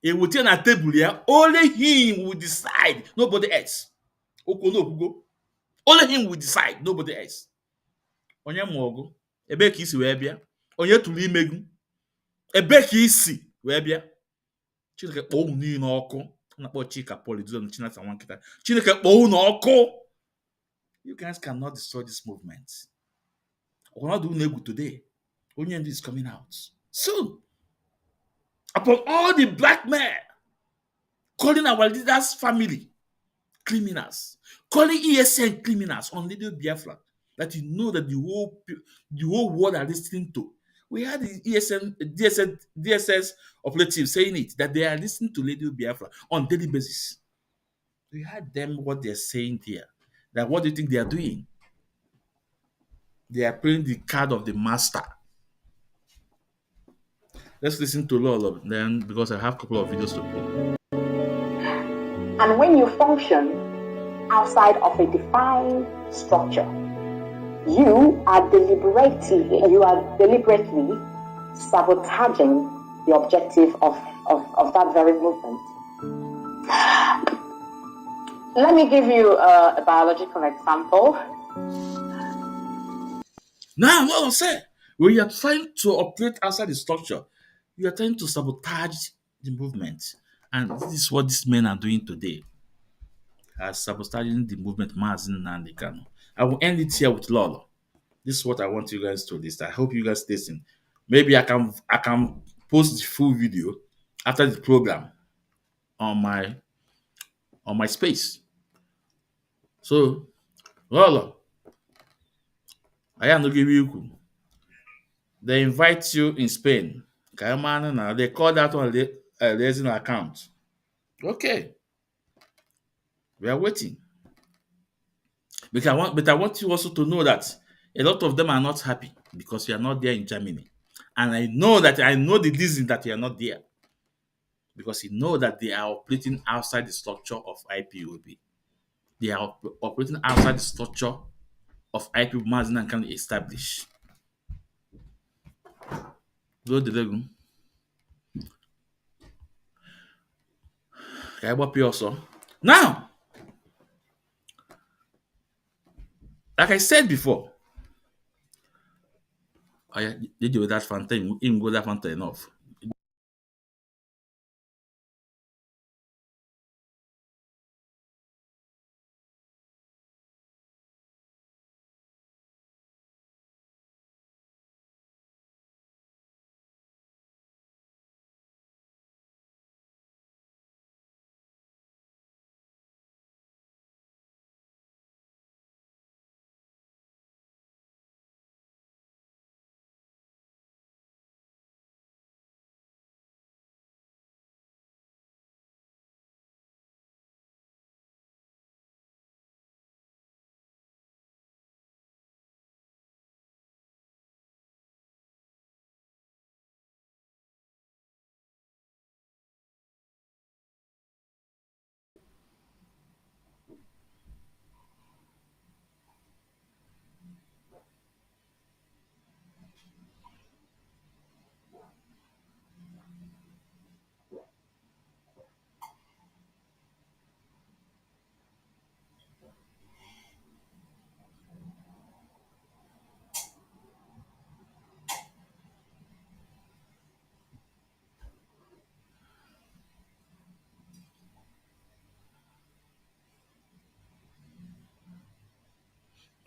he will turn a table here. Only him will decide, nobody else. Only him will decide, nobody else. Onye mwogo, ebe ka isi wee bịa. Onye tụrụ imegu, ebe ka isi wee bịa. Chineke kpọọ unu niile ọkụ. Na-akpọ Chika Paul Edoziemu Chinasa nwa nkịta. Chineke kpọọ unu ọkụ. You guys cannot destroy this movement. We're not doing it today. Onyendu is coming out soon. Upon all the blackmail, calling our leaders' family criminals, calling ESN criminals on Little Biafra, that you know that the whole world are listening to. We had the DSS operatives saying it, that they are listening to Little Biafra on daily basis. We had them what they're saying here. That what do you think they are doing? They are playing the card of the master. Let's listen to Lolo then, because I have a couple of videos to play. And when you function outside of a defined structure, you are deliberately sabotaging the objective of that very movement. Let me give you a biological example. Now, what I say, when you are trying to operate outside the structure, you are trying to sabotage the movement. And this is what these men are doing today. Are sabotaging the movement, Maazị Nnamdi Kanu. I will end it here with Lolo. This is what I want you guys to listen. I hope you guys listen. Maybe I can post the full video after the program on my space. So, Lolo, I am not giving you. They invite you in Spain Now they call that one a raising account. Okay, we are waiting. But I want you also to know that a lot of them are not happy because you are not there in Germany. And I know the reason that you are not there. Because you know that they are operating outside the structure of IPOB. They are operating outside the structure of IPOB Mazin can establish. Go the Lego. Also. Now, like I said before, did you that Fanta? You go that Fanta enough.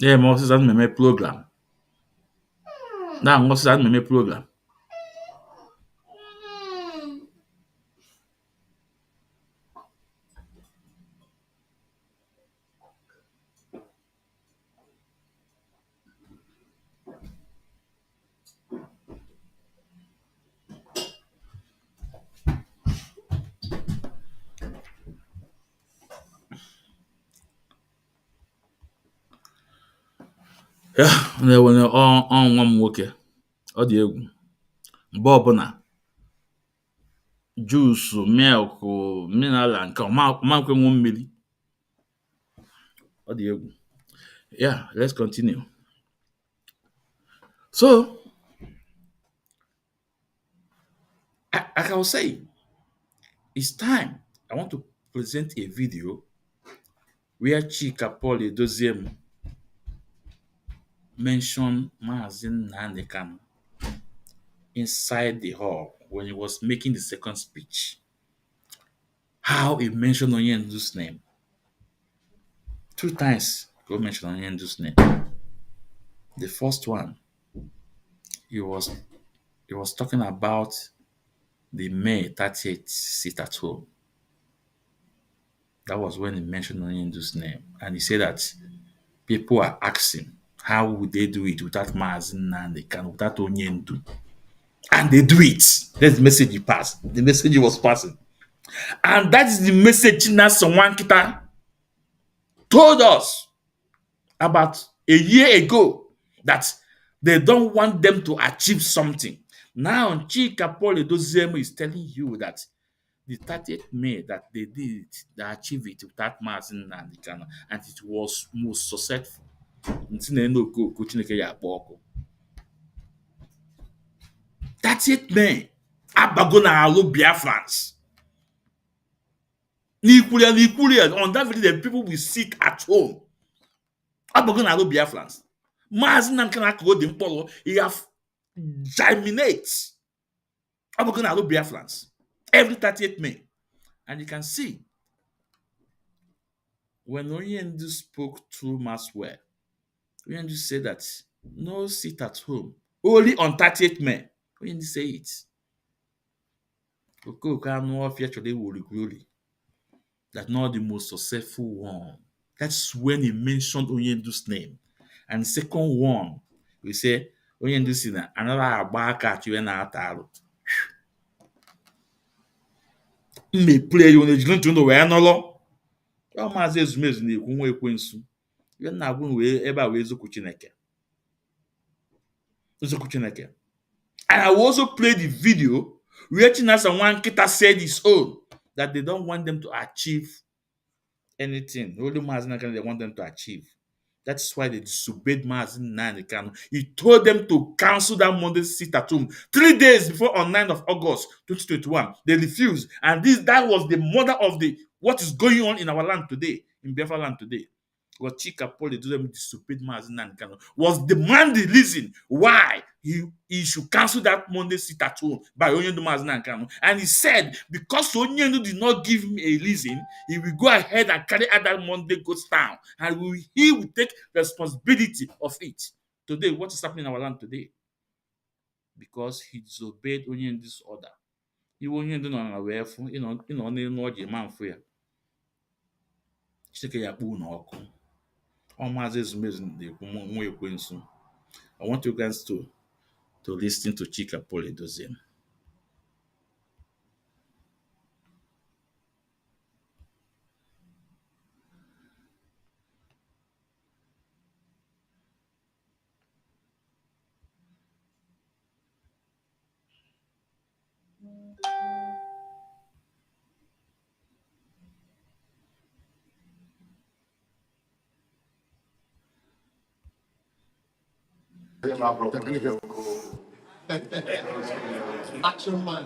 Yeah, Moses and my program. Now Moses and my program. Ya, na-enwere nwa m nwoke. Ọ dị egwu. Mgbe ọbụla juice, milk, mineral nke ọmakwe nwe mmiri. Ọ dị egwu. Yeah, let's continue. So, like I was saying, it's time. I want to present a video where Chika Paul Edoziem mentioned Mazin Nandekan inside the hall when he was making the second speech. How he mentioned Onyendu's name. 2 times he mentioned Onyendu's name. The first one, he was talking about the May 30th sit at home. That was when he mentioned Onyendu's name. And he said that people are asking how would they do it without Mazin Nandekan, without Onyendu. And they do it. That's the message he passed. The message he was passing. And that is the message Nelson Wankita told us about a year ago, that they don't want them to achieve something. Now, Chika Paul Edoziem is telling you that the 30th May that they did it, they achieved it without Mazin Nandekan, and it was most successful. 30th May, Abagona Alo Biafrans. On that video, the people will sit at home. Abagona Alo Biafrans. Mazin Nandekan go the Mpolo, he have germinate. Abagona Alo Biafrans. Every 30th May. And you can see when Onyendu spoke through Maswell, Onyendu said that no sit at home. Only on 30th May. Onyendu say it. That not the most successful one. That's when he mentioned Onyendu's name. And the second one, we say Onyendu Sina, another Abaka Chiwena Ataro. mmepụrụ ya onye jiri ntụ ndụ wee nọrọ. Ọ maazị ezumezu na-ekwu nwa ekwensu. Ihe nna agwụ wee ebe a wee eziokwu Chineke. Eziokwu Chineke. And I will also play the video where Chinasa Nwankita said his own that they don't want them to achieve anything. Only Maazị they want them to achieve. That's why they disobeyed Maazị Nnamdi Kanu. He told them to cancel that Monday sit at home 3 days before on 9th of August 2021. They refused. And that was the mother of what is going on in our land today, in Biafra land today. What Chika Poli do them disobeyed Maazị Nnamdi Kanu was the reason why he should cancel that Monday sit at home by Onyendu Maazị Nnamdi Kanu. And he said, because Onyendu did not give him a reason, he will go ahead and carry out that Monday ghost town, and he will take responsibility of it. Today, what is happening in our land today? Because he disobeyed Onyendu's order. Iwe Onyendu nọ na wee fụ ịnọ n'elu ọjị ma mfụ ya. Chineke ya kpụ n'ọkụ. Ọ maazị ezumezu na-ekwu nwa ekwensu. I want you guys to listen to Chika Poli Doziem. Action man.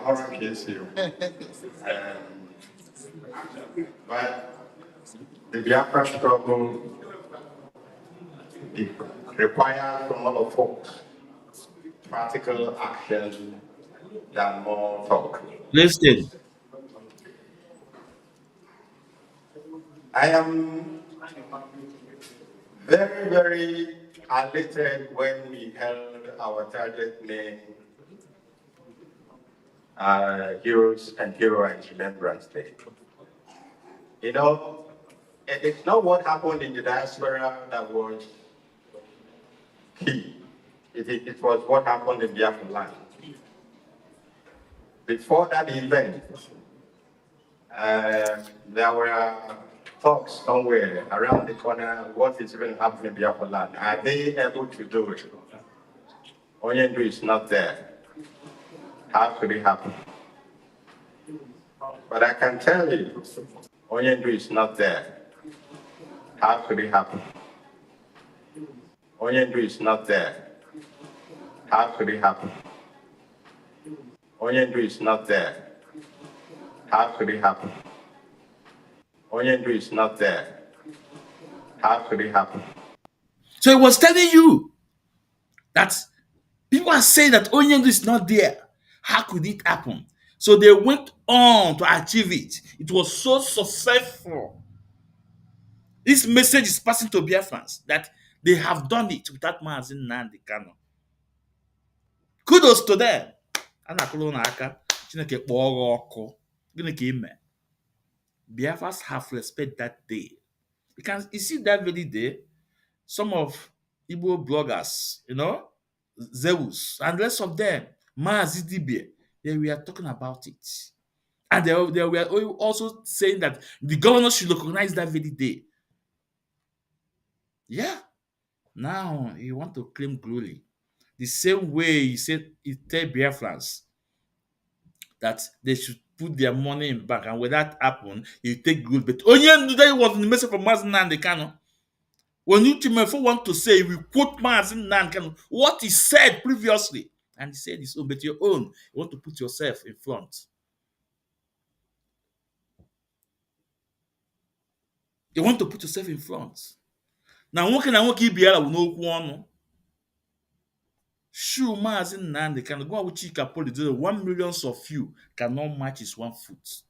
Horror case here. But the Biafra struggle requires from all of folks practical action than more talk. Listen. I am very, very elated when we held our target name Heroes and Heroines Remembrance Day. You know, it's not what happened in the diaspora that was key. It was what happened in Biafra land. Before that event, there were talks somewhere around the corner, what is even happening in Biafra land? Are they able to do it? Onyendu is not there. How could it happen? But I can tell you, Onyendu is not there. How could it happen? Onyendu is not there. How could it happen? Onyendu is not there. How could it happen? Onyendu is not there. How could it happen? So he was telling you that people are saying that Onyendu is not there. How could it happen? So they went on to achieve it. It was so successful. This message is passing to Biafrans that they have done it without Maazị Nnamdi Kanu. Kudos to them. Biafrans have respect that day. Because you see that very day, some of Igbo bloggers, Zeus, and the rest of them, Maazị Dibia, they were talking about it. And they were also saying that the governor should recognize that very day. Yeah. Now you want to claim glory. The same way he said, he tell Biafrans that they should put their money in bank, and when that happen, you take glory. But Onyendu, that was the message from Maazị Nnamdi Kanu. When you want to say, we quote Maazị Nnamdi Kanu, what he said previously, and he said his own, but your own, you want to put yourself in front. You want to put yourself in front. Now, what can I want to be able to know? Sure, Maazị Nnamdi Kanu go with Chika Poli, 1 million of you cannot match his 1 foot.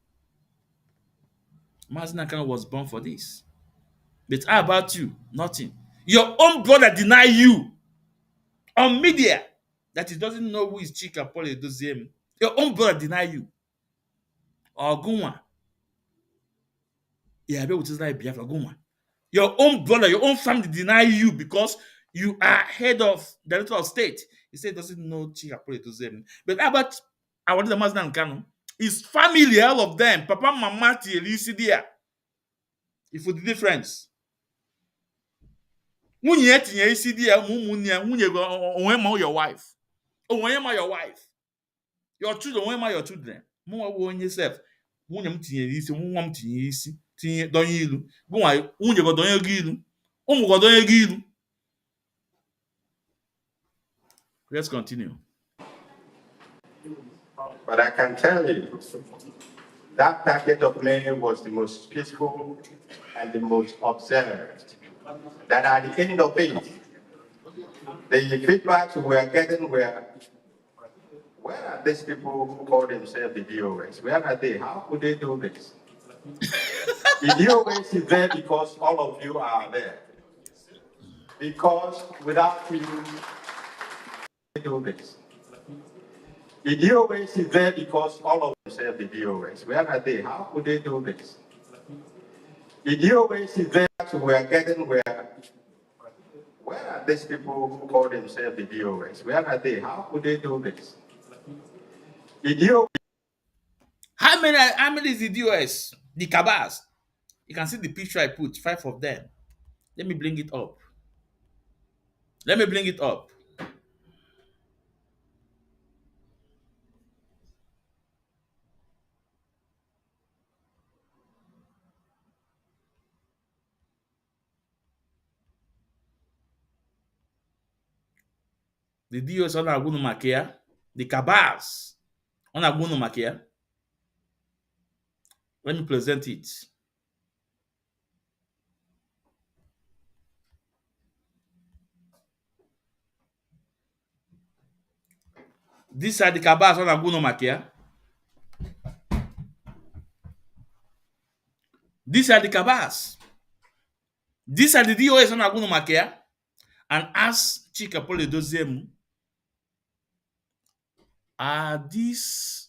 Maazị Nnamdi Kanu was born for this. But how about you? Nothing. Your own brother deny you on media that he doesn't know who is Chika Poli Doziem. Your own brother deny you. Ogunwa. Yeah, which is like Biafra Ogunwa. Your own brother, your own family deny you because you are head of director of state. He said he doesn't know Chika Poli Doziem. But how about our Maazị Nnamdi Kanu? His family, all of them, Papa, Mama, you see there. If the difference. When you see there, your wife. Oh, when am your wife? Your children, when am your children? More when yourself. When you see, when you see, don't you? Go on, when you go, don't you? Oh, don't you? Let's continue. But I can tell you, that packet of mail was the most peaceful and the most observed. That at the end of it, the feedbacks we were getting were, where are these people who call themselves the DOS? Where are they? How could they do this? The DOS is there because all of you are there. Because without you, they do this. The DOS is there because all of themselves the DOS. Where are they? How could they do this? The DOS is there we were getting where are these people who call themselves the DOS? Where are they? How could they do this? The DOS. How many is the DOS? The Cabals. You can see the picture I put, 5 of them. Let me bring it up. Let me bring it up. The DOS on Aguno Makia. The Cabals on Aguno Makia. Let me present it. These are the Cabals on Aguno Makia. These are the Cabals. These are the DOS on Aguno Makia. And ask Chika Pole Dozemu, are these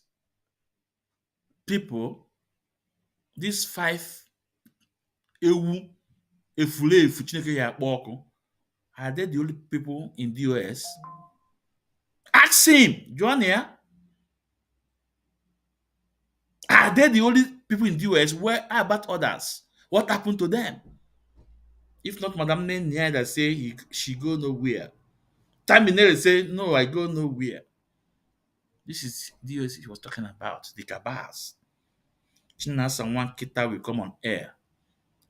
people, these 5 ewu efule efu Chineke ya akpọ, are they the only people in DOS? Ask him, John here. Are they the only people in DOS? Where about others? What happened to them? If not, Madame Nenia that say she go nowhere. Taminere say, no, I go nowhere. This is DOS he was talking about, the Cabals. Chinasa one kita will come on air.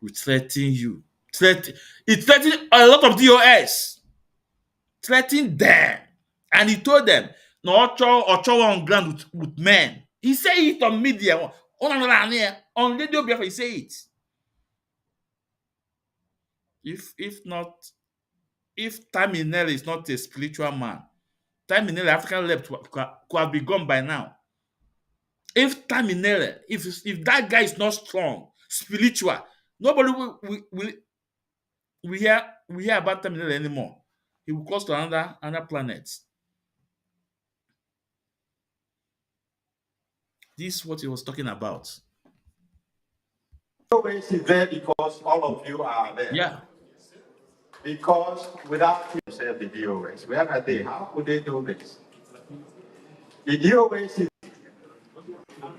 We threaten you. It threatened a lot of DOS. Threatened them. And he told them, no, Ocho on ground with men. He said it on media. On Radio Biafra, he said it. If Taminele is not a spiritual man, Taminele African left could have been gone by now. If Taminele, if that guy is not strong, spiritual, nobody will hear about Taminele anymore. He will cross to another planet. This is what he was talking about. DOS is there because all of you are there. Yeah. Because without you, the DOS, where are they? How could they do this? The DOS is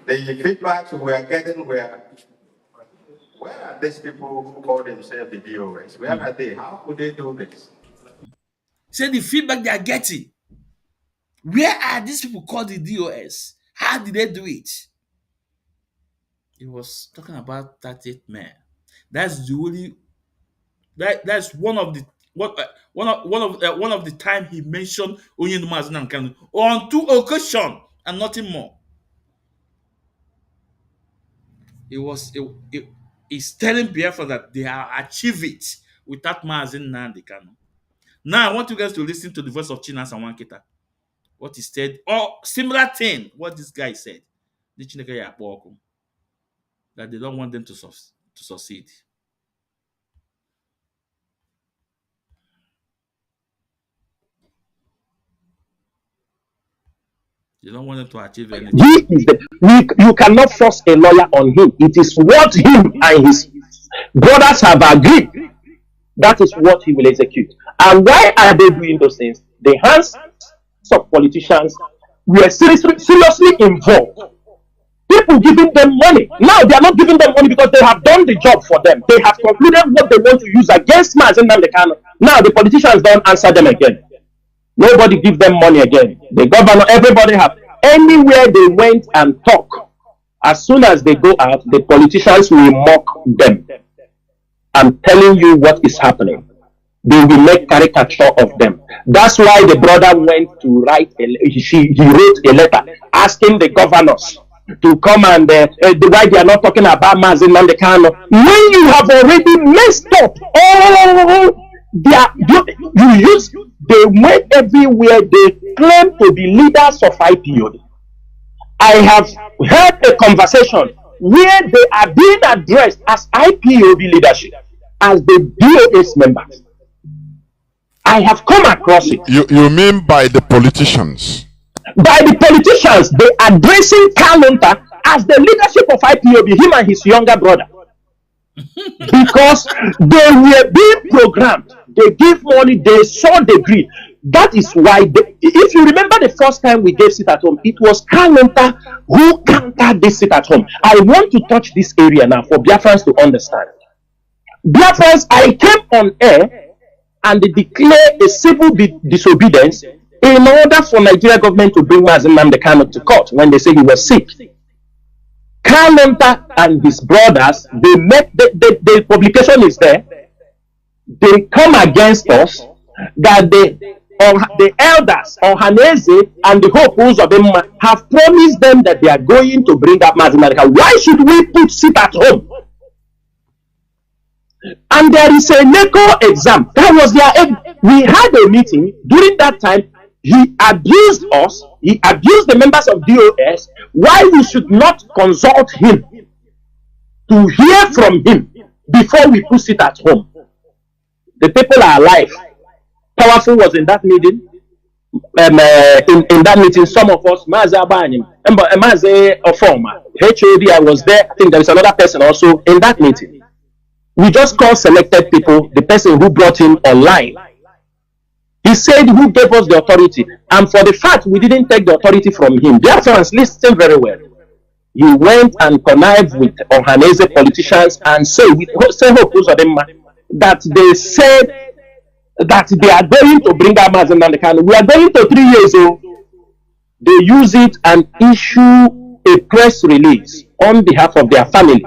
the feedbacks we are getting where are these people who call themselves the DOS? Where are they? How could they do this? Say the feedback they are getting. Where are these people called the DOS? How did they do it? He was talking about 38 men. That's the only. That's one of the one of the time he mentioned Onyenuma Azinamkanu on 2 occasions and nothing more. He's telling Biafra that they have achieved it without Mazin Nandekano. Now I want you guys to listen to the voice of Chinas and Wankita. What he said, or similar thing, what this guy said. That they don't want them to succeed. You don't want them to achieve anything. You cannot force a lawyer on him. It is what him and his brothers have agreed. That is what he will execute. And why are they doing those things? The hands of politicians were seriously involved people giving them money. Now they are not giving them money because they have done the job for them. They have concluded what they want to use against Mazen Namdekano. Now the politicians don't answer them again. Nobody give them money again. The governor, everybody have anywhere they went and talk. As soon as they go out, the politicians will mock them. I'm telling you what is happening. They will make caricature of them. That's why the brother went to write. He wrote a letter asking the governors to come and why they are not talking about Mazen Namdekano when you have already messed up all they went everywhere. They claim to be leaders of IPOD. I have heard a conversation where they are being addressed as IPOD leadership, as the DOS members. I have come across it. You mean by the politicians? By the politicians, they are addressing Kalunta as the leadership of IPOB, him and his younger brother. Because they were being programmed. They give money, they saw the greed. That is why, if you remember the first time we gave sit at home, it was Kalunta who countered this sit at home. I want to touch this area now for Biafrans to understand. Biafrans, I came on air and they declared a civil disobedience in order for Nigeria government to bring Mazen Namdekano to court when they say he was sick. Kalunta and his brothers, they met, the publication is there, they come against us, that the elders, Ohaneze and the Hope of them have promised them that they are going to bring up Mazen Namdekano. Why should we put sit at home? And there is a NECO exam. That was their. We had a meeting during that time. He abused us. He abused the members of DOS. Why we should not consult him to hear from him before we put it at home. The people are alive. Powerful was in that meeting. In that meeting, some of us, Maze Abanyim, Maze Ofoma, HOD, I was there. I think there is another person also in that meeting. We just called selected people, the person who brought him online. He said who gave us the authority. And for the fact we didn't take the authority from him, their friends listen very well. He went and connived with Ohanese politicians and said that they said that they are going to bring out Mazen Namdekano. We are going to 3 years old. They use it and issue a press release on behalf of their family.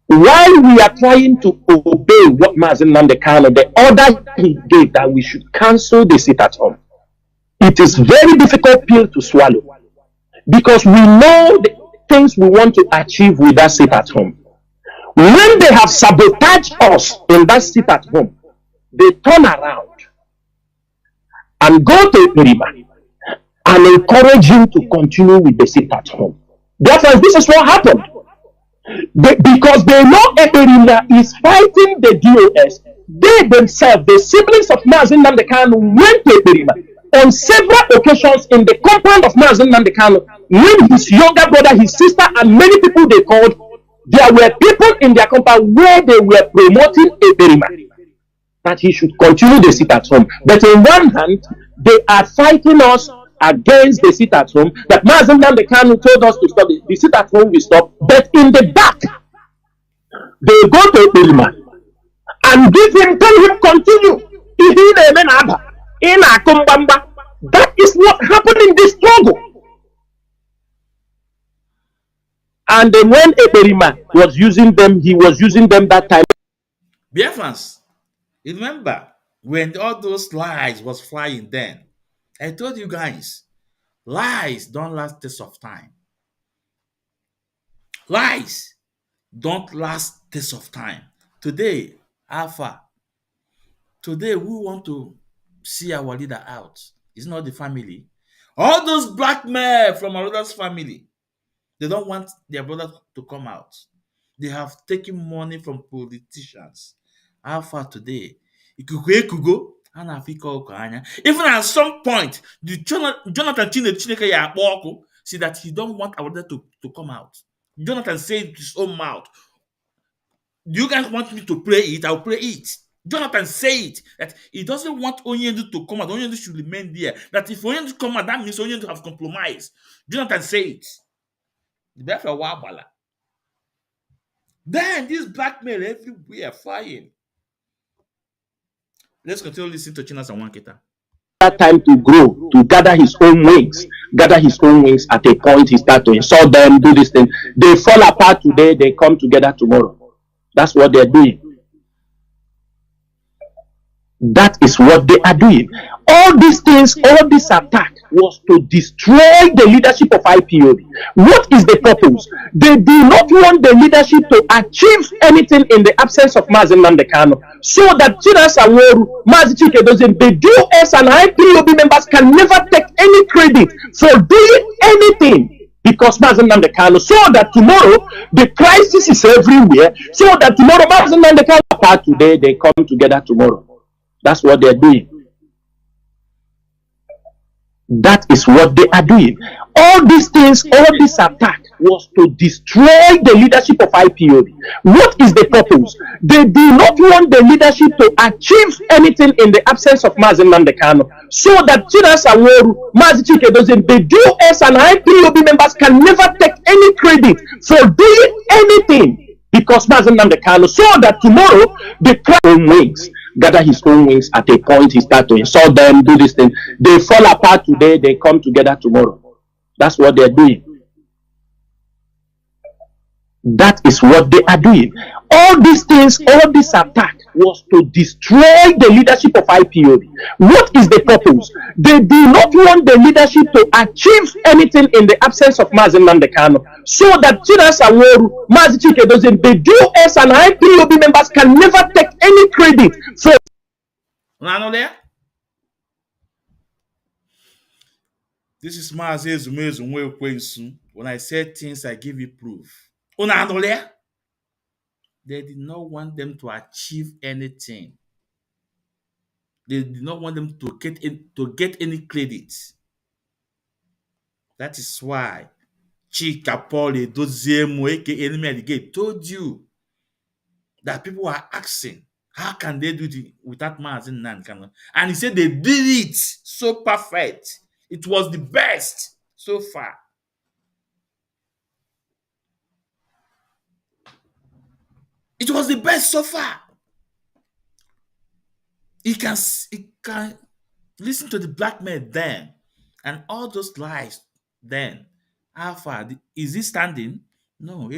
While we are trying to obey what Mazen Namdekano, the order he gave that we should cancel the sit at home. It is very difficult pill to swallow because we know the things we want to achieve with that sit at home. When they have sabotaged us in that sit at home, they turn around and go to Riba and encourage him to continue with the sit at home. Therefore, this is what happened. Because they know Eberina is fighting the DOS, they themselves, the siblings of Mazen Namdekano, went to Eberina on several occasions in the compound of Mazen Namdekano when his younger brother, his sister, and many people they called. There were people in their compound where they were promoting Eberina that he should continue the sit at home. But in one hand, they are fighting us against the sit at home, that Mazen Namdekano told us to stop the sit at home, we stop. But in the back, they go to Eberima and tell him continue. That is what happened in this struggle. And then when Eberima was using them, he was using them that time. Biafrans, remember when all those lies was flying then? I told you guys, lies don't last test of time. Lies don't last test of time. Today, Alpha, today we want to see our leader out. It's not the family. All those black men from our brother's family, they don't want their brother to come out. They have taken money from politicians. Alpha today, Ikugo, even at some point, the Jonathan Chineke see that he don't want our brother to come out. Jonathan said with his own mouth, "Do you guys want me to play it? I'll play it." Jonathan said that he doesn't want Onyendu to come out. Onyendu should remain there. That if Onyendu come out, that means Onyendu have compromised. Jonathan said it. The Biafra Wabala. Then this blackmail everywhere flying. Let's continue listening to Chinas and Wankita. That time to grow, to gather his own wings, gather his own wings. At a point, he start to insult them, do this thing. They fall apart today, they come together tomorrow. That's what they're doing. That is what they are doing. All these things, all this attack was to destroy the leadership of IPOB. What is the purpose? They do not want the leadership to achieve anything in the absence of Mazi Nnamdi Kanu, so that Chinas Aworu, Mazi Chikedozie, the DOS and IPOB members can never take any credit for doing anything. Because Mazi Nnamdi Kanu, so that tomorrow the crisis is everywhere, so that tomorrow Mazi Nnamdi Kanu apart today, they come together tomorrow. That's what they're doing. That is what they are doing. All these things, all this attack was to destroy the leadership of IPOB. What is the purpose? They do not want the leadership to achieve anything in the absence of Mazi Nnamdi Kanu, so that Chinas Aworu, Mazi Chikedozie, the DOS and IPOB members can never take any credit for doing anything. Because Mazi Nnamdi Kanu, so that tomorrow the own wings, gather his own wings. At a point, he start to insult them, do this thing. They fall apart today, they come together tomorrow. That's what they're doing. That is what they are doing. All these things, all this attack was to destroy the leadership of IPOB. What is the purpose? They do not want the leadership to achieve anything in the absence of Mazi Nnamdi Kanu, so that Chinas Aworu, Mazi Chikedozie, the DOS and IPOB members can never take any credit for. There? This is Mazi Ezumezu. When I say things, I give you proof. They did not want them to achieve anything. They did not want them to get any credit. That is why Chika Paul Edoziemu, aka Enemy at the Gate, told you that people are asking, how can they do it without Mazi Nnamdi Kanu? And he said they did it so perfect. It was the best so far. It was the best so far. He can listen to the blackmail then and all those lies then. How far? Is he standing? No.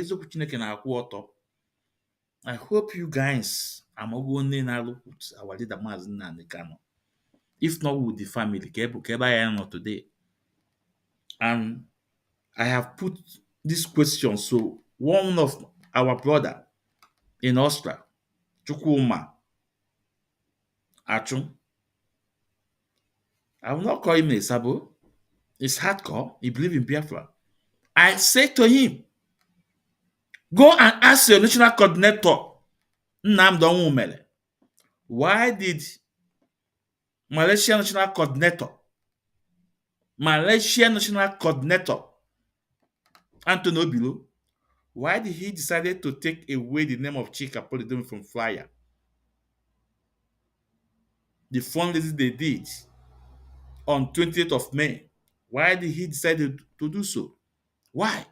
I hope you guys are going to our leader Mazi Nnamdi Kanu. If not with the family, today. And I have put this question. So one of our brother in Austria, Chukwuma Achum, I will not call him a Sabo. It's hardcore. He believes in Biafra. I say to him, go and ask your national coordinator, Nnamdi Onwumele, why did Malaysian national coordinator, Anthony Obilo, why did he decided to take away the name of Chika Polydome from flyer? The fundraising they did on 20th of May. Why did he decide to do so? Why?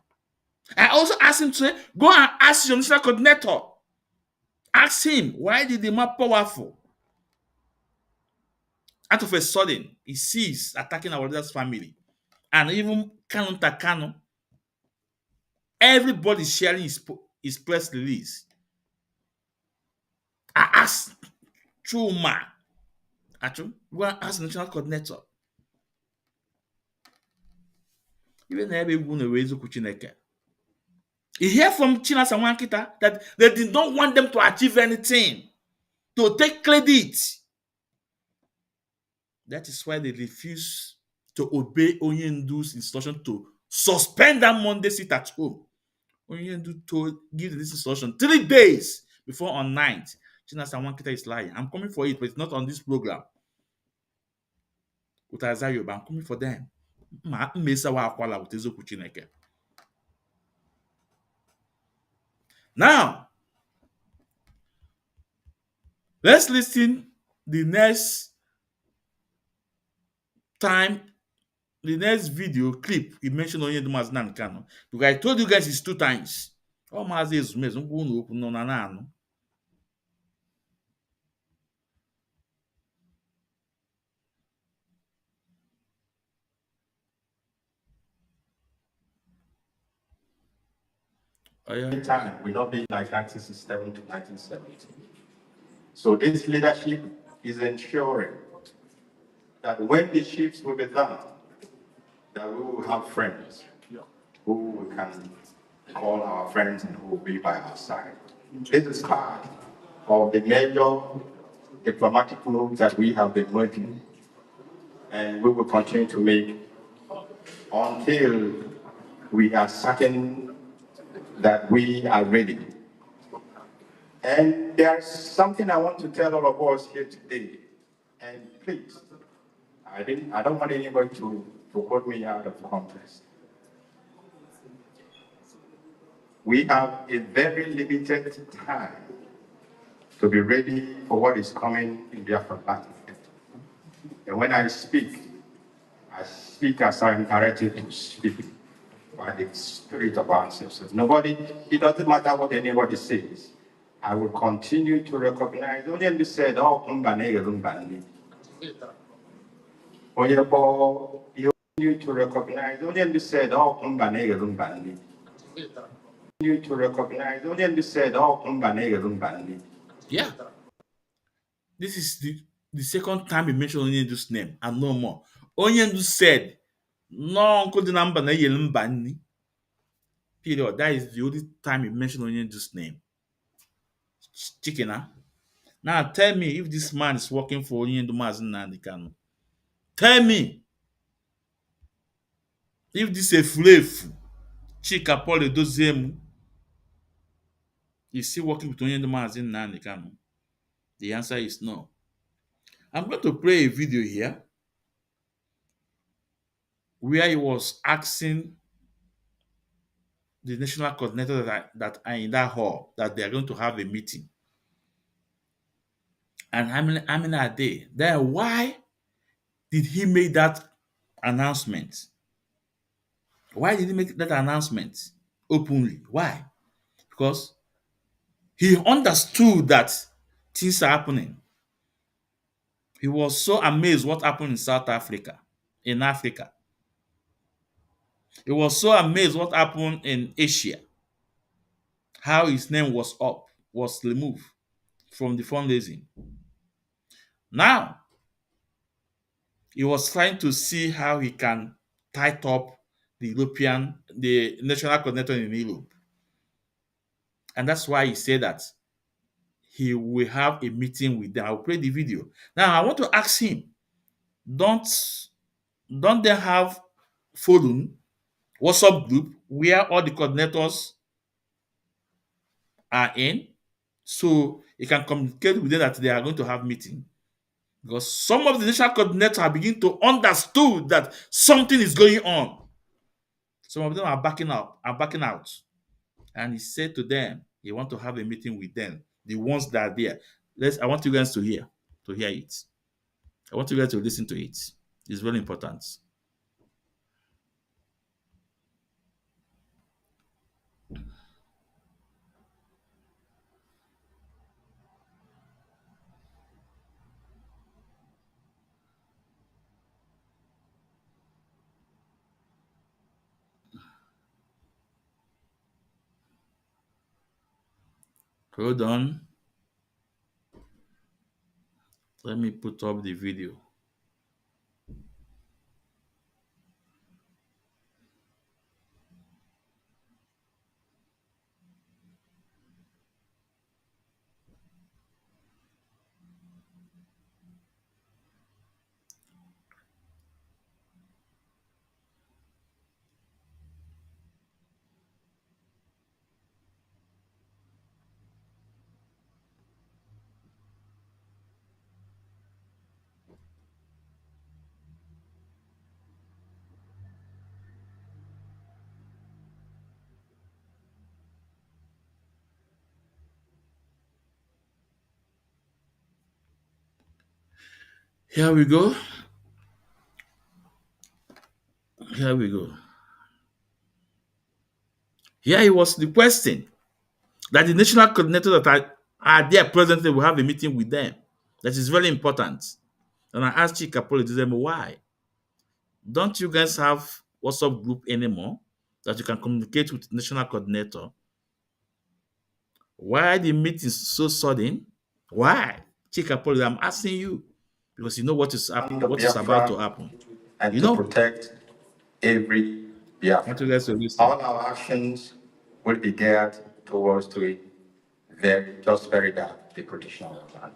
I also asked him to say, go and ask your national coordinator. Ask him, why did the more powerful? Out of a sudden, he sees attacking our leader's family. And even Kanu, everybody sharing his press release. I asked Chuma, go and ask the national coordinator. Even you hear from Chinas and Wankita that they did not want them to achieve anything, to take credit. That is why they refuse to obey Onyendu's instruction to suspend that Monday sit at home. Onyendu told give this instruction 3 days before on 9th. Chinas and Wankita is lying. I'm coming for it, but it's not on this program. With Isaiah, I'm coming for them. Now, let's listen the next time the next video clip, he mentioned only the Mazda Kano. Because I told you guys it's 2 times. Oh, Mazda is amazing. No, no, no. Oh, yeah. Time will not be like 1967 to 1970. So this leadership is ensuring that when the ships will be done, that we will have friends who we can call our friends and who will be by our side. This is part of the major diplomatic moves that we have been making, and we will continue to make until we are certain that we are ready. And there's something I want to tell all of us here today. And please, I don't want anybody to quote me out of context. We have a very limited time to be ready for what is coming in Biafra land. And when I speak as I'm directed to speak by the spirit of our ancestors. Nobody, it doesn't matter what anybody says. I will continue to recognize. Onye said, "Oh, Mbani." You continue to recognize. Onye said, "Oh, Mbani." You to recognize. Onye said, "Oh, Mbani." Yeah. This is the second time he mentioned Onyendu's name and no more. Onyendu said, no, Uncle the number na Mbani. Period. That is the only time he mentioned Onyendu's name. Chicken, huh? Now tell me if this man is working for Onyendu Mazin Nandikano. Tell me if this is a flave Chika Paul Dozemu is still working with Onyendu Mazin Nandikano. The answer is no. I'm going to play a video here where he was asking the national coordinators that are in that hall that they are going to have a meeting. And how many are they? Then why did he make that announcement? Why did he make that announcement openly? Why? Because he understood that things are happening. He was so amazed what happened in South Africa, in Africa. He was so amazed what happened in Asia, how his name was removed from the fundraising. Now, he was trying to see how he can tight up the national coordinator in Europe. And that's why he said that he will have a meeting with them. I'll play the video. Now, I want to ask him, don't they have forum, WhatsApp group where all the coordinators are in? So he can communicate with them that they are going to have meeting. Because some of the national coordinators are beginning to understood that something is going on. Some of them are backing out. And he said to them, he want to have a meeting with them, the ones that are there. I want you guys to hear it. I want you guys to listen to it. It's very important. Hold on. Let me put up the video. Here we go. Here we go. Here it was the question that the national coordinator that are there presently will have a meeting with them. That is very important. And I asked Chika Poli to them, why? Don't you guys have WhatsApp group anymore that you can communicate with the national coordinator? Why the meeting so sudden? Why? Chika Poli, I'm asking you. Because you know what is about to happen. And You to know? protect every I want Biafran. you guys to listen. All our actions will be geared towards doing very that the protection of our land.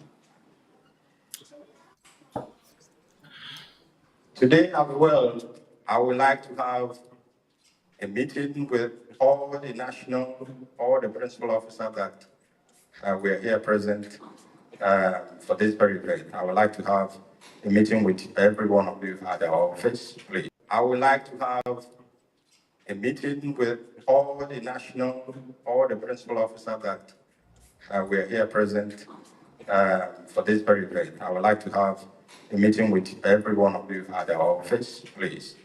Today as well, I would like to have a meeting with all the principal officers that were here present for this very event. I would like to have a meeting with every one of you at the office, please. I would like to have a meeting with all the principal officers that were here present for this very event. I would like to have a meeting with every one of you at the office, please,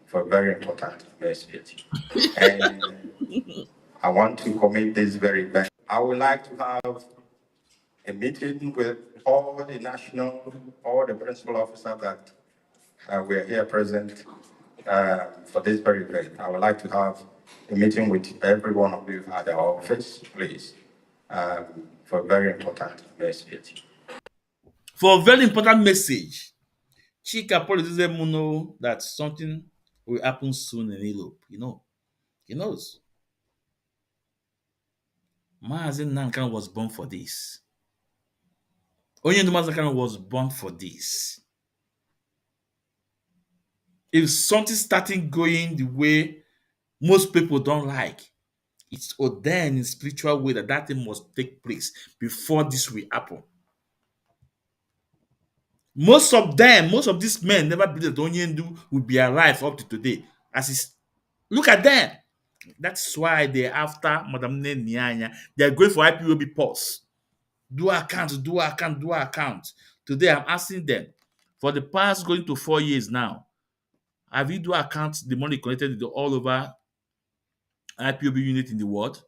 for a very important message. And I want to commit this very event. I would like to have a meeting with all the principal officers that were here present for this very event. I would like to have a meeting with every one of you at the office, please, for a very important message. For a very important message, Chika Poli let them know that something will happen soon in Europe. You know, he knows. Mazin Nankan was born for this. Onyendu Nankan was born for this. If something starting going the way most people don't like, it's ordained in spiritual way that that thing must take place before this will happen. Most of these men never believed that Onyendu would be alive up to today. Look at them. That's why they're after Madam Nyanya. They're going for IPOB pulse. Do account, do account, do account. Today I'm asking them, for the past going to 4 years now, have you do account the money collected all over IPOB unit in the world?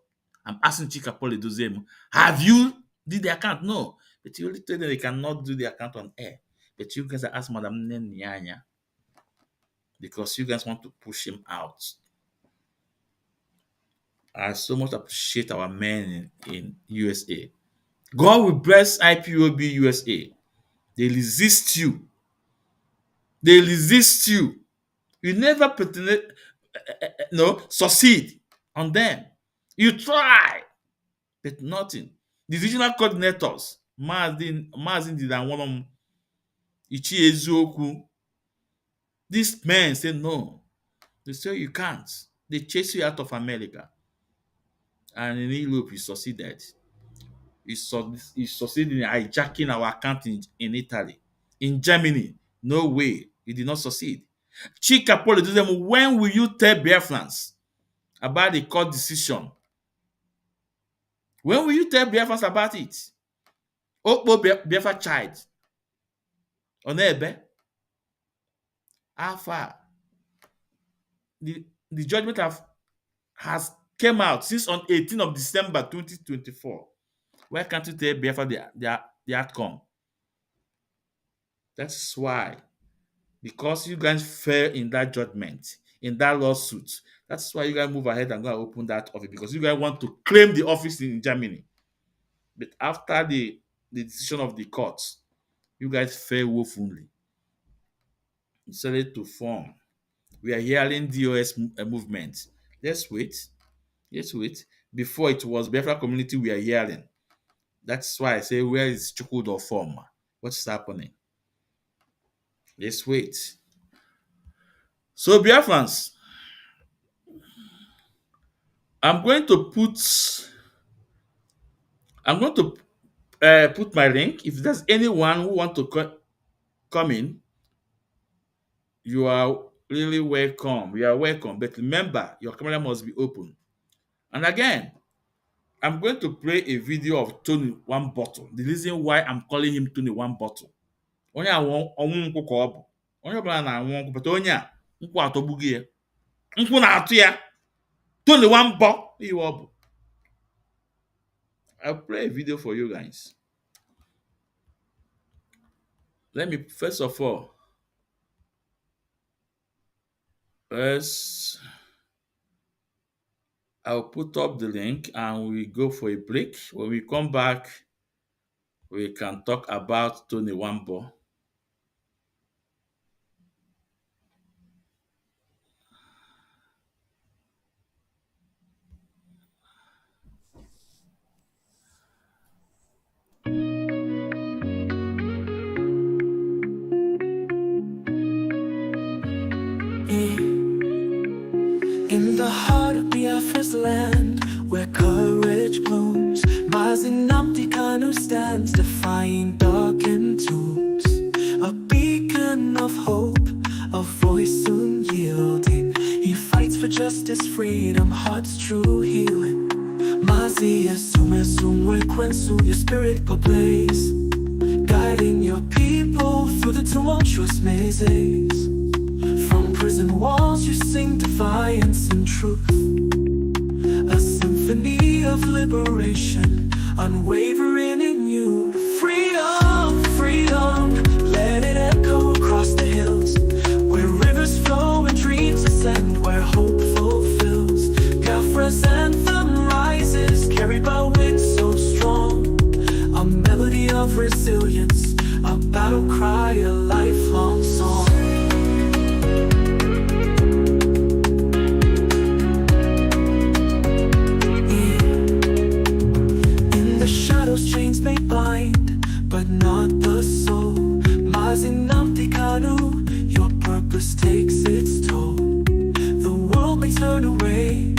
I'm asking Chika Poli Dozem, have you did the account? No. But you only tell them they cannot do the account on air. But you guys are asking Madam Nyanya because you guys want to push him out. I so much appreciate our men in USA. God will bless IPOB USA. They resist you. They resist you. You never succeed on them. You try, but nothing. The regional coordinators, Mazin did and one of them, Ichi Ezuoku. These men say no. They say you can't. They chase you out of America. And in Europe, you succeeded. You succeeded in hijacking our account in Italy. In Germany, no way. You did not succeed. Chika Poli told them, when will you tell Biafrans about the court decision? When will you tell Biafrans about it? Okpo Biafra child. Onebe. How far? The judgment has came out since on 18th of December 2024. Why can't you tell Biafra the outcome? That's why. Because you guys fell in that judgment, in that lawsuit. That's why you guys move ahead and go and open that office, because you guys want to claim the office in Germany. But after the decision of the courts, you guys fell woefully. Decided to form. We are hearing DOS movement. Let's wait. Let's wait. Before it was Biafra community we are hearing. That's why I say, where is Chukwudo form? What's happening? Let's wait. So Biafrans, I'm going to put my link. If there's anyone who want to come in, you are really welcome. You are welcome. But remember, your camera must be open. And again, I'm going to play a video of Tony One Bottle. The reason why I'm calling him Tony One Bottle. Onye ọnwụ nkwụ ka ọ bụ. Onye ọbụla na-anwụ nkwụ, but onye a nkwụ atọgbughị ya nkwụ na-atụ ya Tony Wambo iwe ọ bụ. I'll play a video for you guys. Let me first of all I'll put up the link and we go for a break. When we come back, we can talk about Tony Wambo. In the heart of Biafra's land, where courage blooms, Mazinamti Kanu stands defying darkened tombs. A beacon of hope, a voice soon yielding. He fights for justice, freedom, heart's true healing. Mazi Asume Sumwe Kwensu, your spirit ablaze, guiding your people through the tumultuous mazes. From prison walls you sing defiance and truth, a symphony of liberation, unwavering in you. Freedom, freedom, let it echo across the hills, where rivers flow and dreams ascend, where hope fulfills. Biafra's anthem rises, carried by winds so strong, a melody of resilience, a battle cry, a lifelong song. Chains may bind, but not the soul. Mazinamti Kanu, your purpose takes its toll. The world may turn away,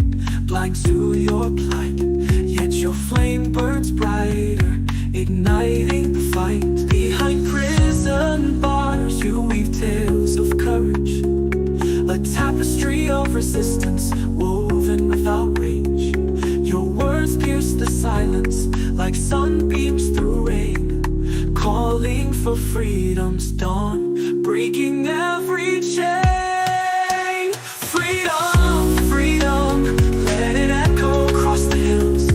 blind to your plight, yet your flame burns brighter, igniting the fight. Behind prison bars you weave tales of courage, a tapestry of resistance woven without rage. Your words pierce the silence like sunbeams through rain, calling for freedom's dawn, breaking every chain. Freedom, freedom, let it echo across the hills,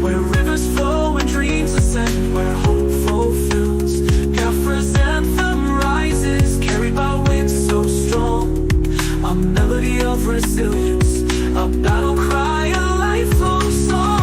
where rivers flow and dreams ascend, where hope fulfills. Biafra's anthem rises, carried by winds so strong, a melody of resilience, a battle cry, a lifelong song.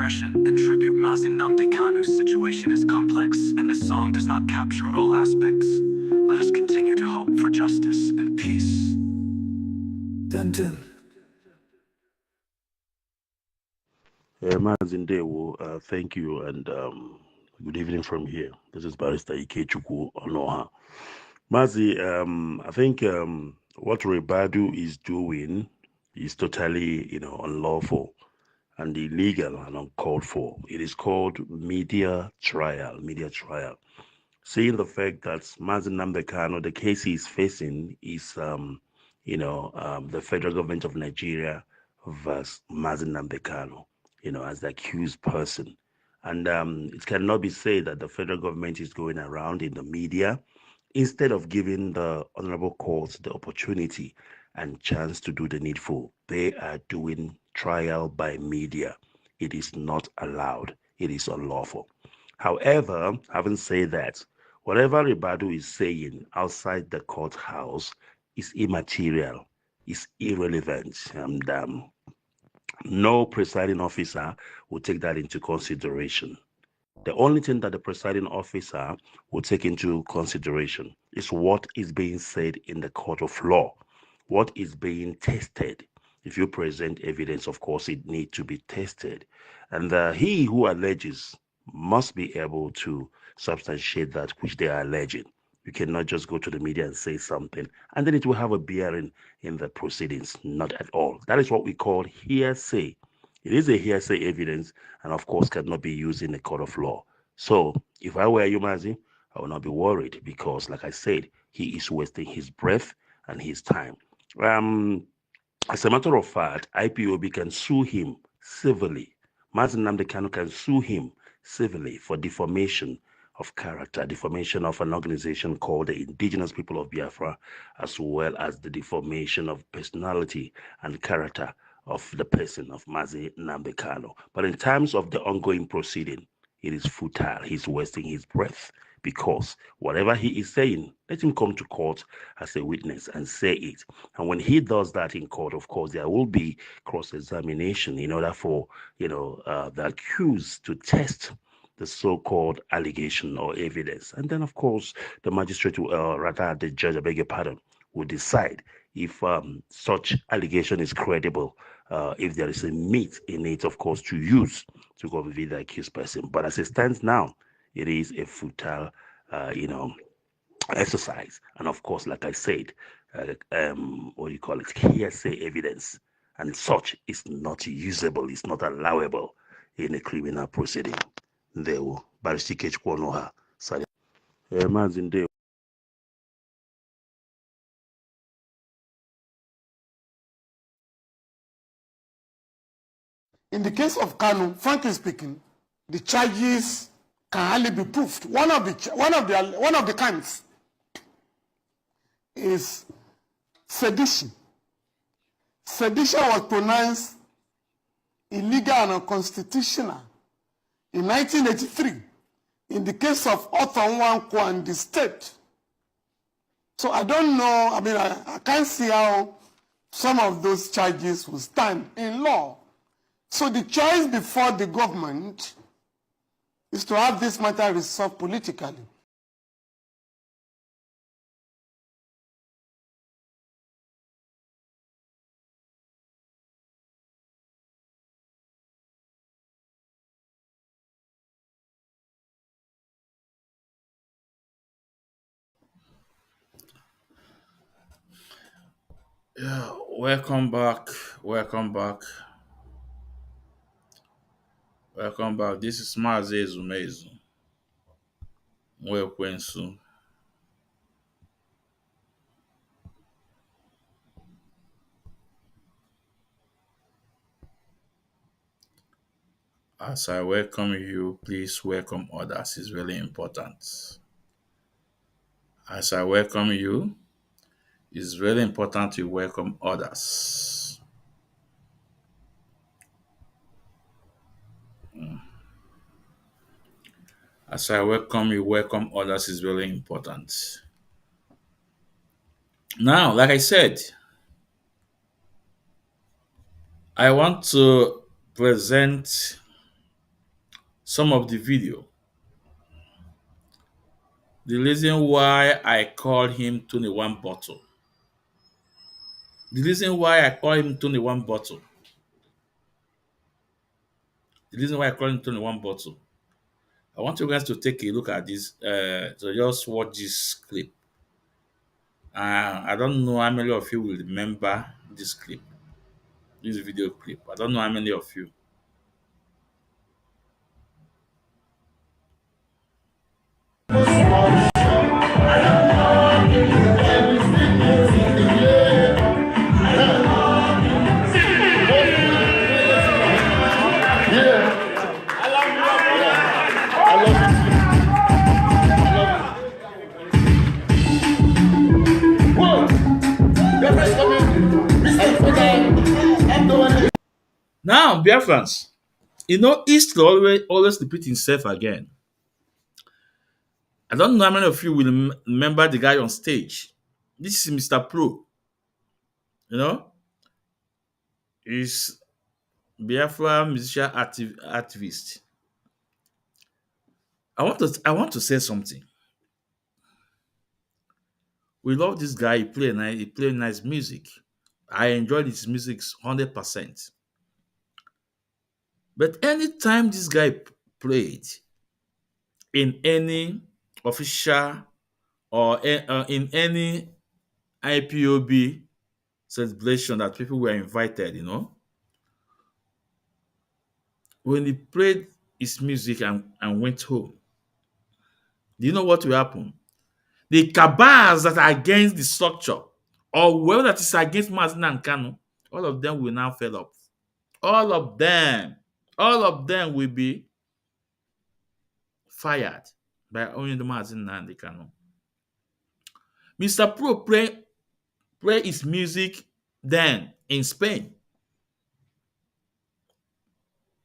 And tribute Mazinamti Kanu's situation is complex, and the song does not capture all aspects. Let us continue to hope for justice and peace. Dun dun. Mazindewo, thank you, and good evening from here. This is Barrister Ikechukwu Onoha. Mazi, I think what Rebadu is doing is totally, unlawful and illegal and uncalled for. It is called media trial. Seeing the fact that Mazi Nnamdi Kanu, the case he is facing is, the federal government of Nigeria versus Mazi Nnamdi Kanu, as the accused person. And it cannot be said that the federal government is going around in the media instead of giving the honorable court the opportunity and chance to do the needful. They are doing trial by media. It is not allowed. It is unlawful. However, having said that, whatever Ribadu is saying outside the courthouse is immaterial, is irrelevant, and no presiding officer will take that into consideration. The only thing that the presiding officer will take into consideration is what is being said in the court of law, what is being tested. If you present evidence, of course, it needs to be tested. And he who alleges must be able to substantiate that which they are alleging. You cannot just go to the media and say something and then it will have a bearing in the proceedings. Not at all. That is what we call hearsay. It is a hearsay evidence and, of course, cannot be used in a court of law. So, if I were you, Mazi, I would not be worried because, like I said, he is wasting his breath and his time. Um, as a matter of fact, IPOB can sue him civilly. Mazin Namdekanu can sue him civilly for defamation of character, defamation of an organization called the Indigenous People of Biafra, as well as the defamation of personality and character of the person of Mazi Nambekano. But in terms of the ongoing proceeding, it is futile. He's wasting his breath because whatever he is saying, let him come to court as a witness and say it. And when he does that in court, of course, there will be cross-examination in order for, the accused to test the so-called allegation or evidence. And then, of course, the magistrate, rather the judge, I beg your pardon, will decide if such allegation is credible, if there is a meat in it, of course, to use to convict the accused person. But as it stands now, it is a futile, exercise. And of course, like I said, what do you call it? Hearsay evidence. And such is not usable, it's not allowable in a criminal proceeding. There will Baristike Chwonoha. Sorry. Mazinde. In the case of Kanu, frankly speaking, the charges can hardly be proved. One of the crimes is sedition. Sedition was pronounced illegal and unconstitutional in 1983 in the case of Otto Nwankwo and the state. So I don't know, I can't see how some of those charges will stand in law. So the choice before the government is to have this matter resolved politically. Yeah, welcome back. Welcome back. Welcome back. This is Mazi Ezumezu. Mwekwensu. As I welcome you, please welcome others. It's really important. As I welcome you, it's very important to welcome others. As I welcome you, welcome others is very important. Now, like I said, I want to present some of the video. The reason why I call him 21 Bottle. The reason why I call him 21 Bottle. The reason why I call him 21 Bottle. I want you guys to take a look at this, to just watch this clip. I don't know how many of you will remember this clip, this video clip. I don't know how many of you. Now, Biafrans, history always repeat himself again. I don't know how many of you will remember the guy on stage. This is Mr. Pro. He's Biafra musician activist. I want to say something. We love this guy. He play nice music. I enjoyed his music 100%. But anytime this guy played in any official or in any IPOB celebration that people were invited, when he played his music and went home, do you know what will happen? The cabals that are against the structure, or whoever that is against Mazin and Kanu, all of them will now fell up. All of them. All of them will be fired by only the Mazin and the Kanu. Mr. Pro play his music then in Spain.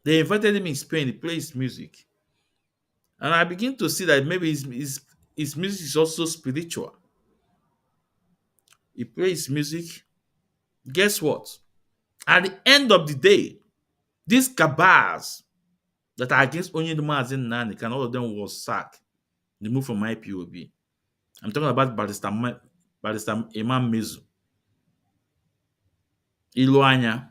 They invited him in Spain, he played his music. And I begin to see that maybe his music is also spiritual. He plays music. Guess what? At the end of the day, these cabals that are against Onyeduma and Nani, and all of them was sacked. They moved from IPOB. I'm talking about Barrister Imam Mezu, Iluanya,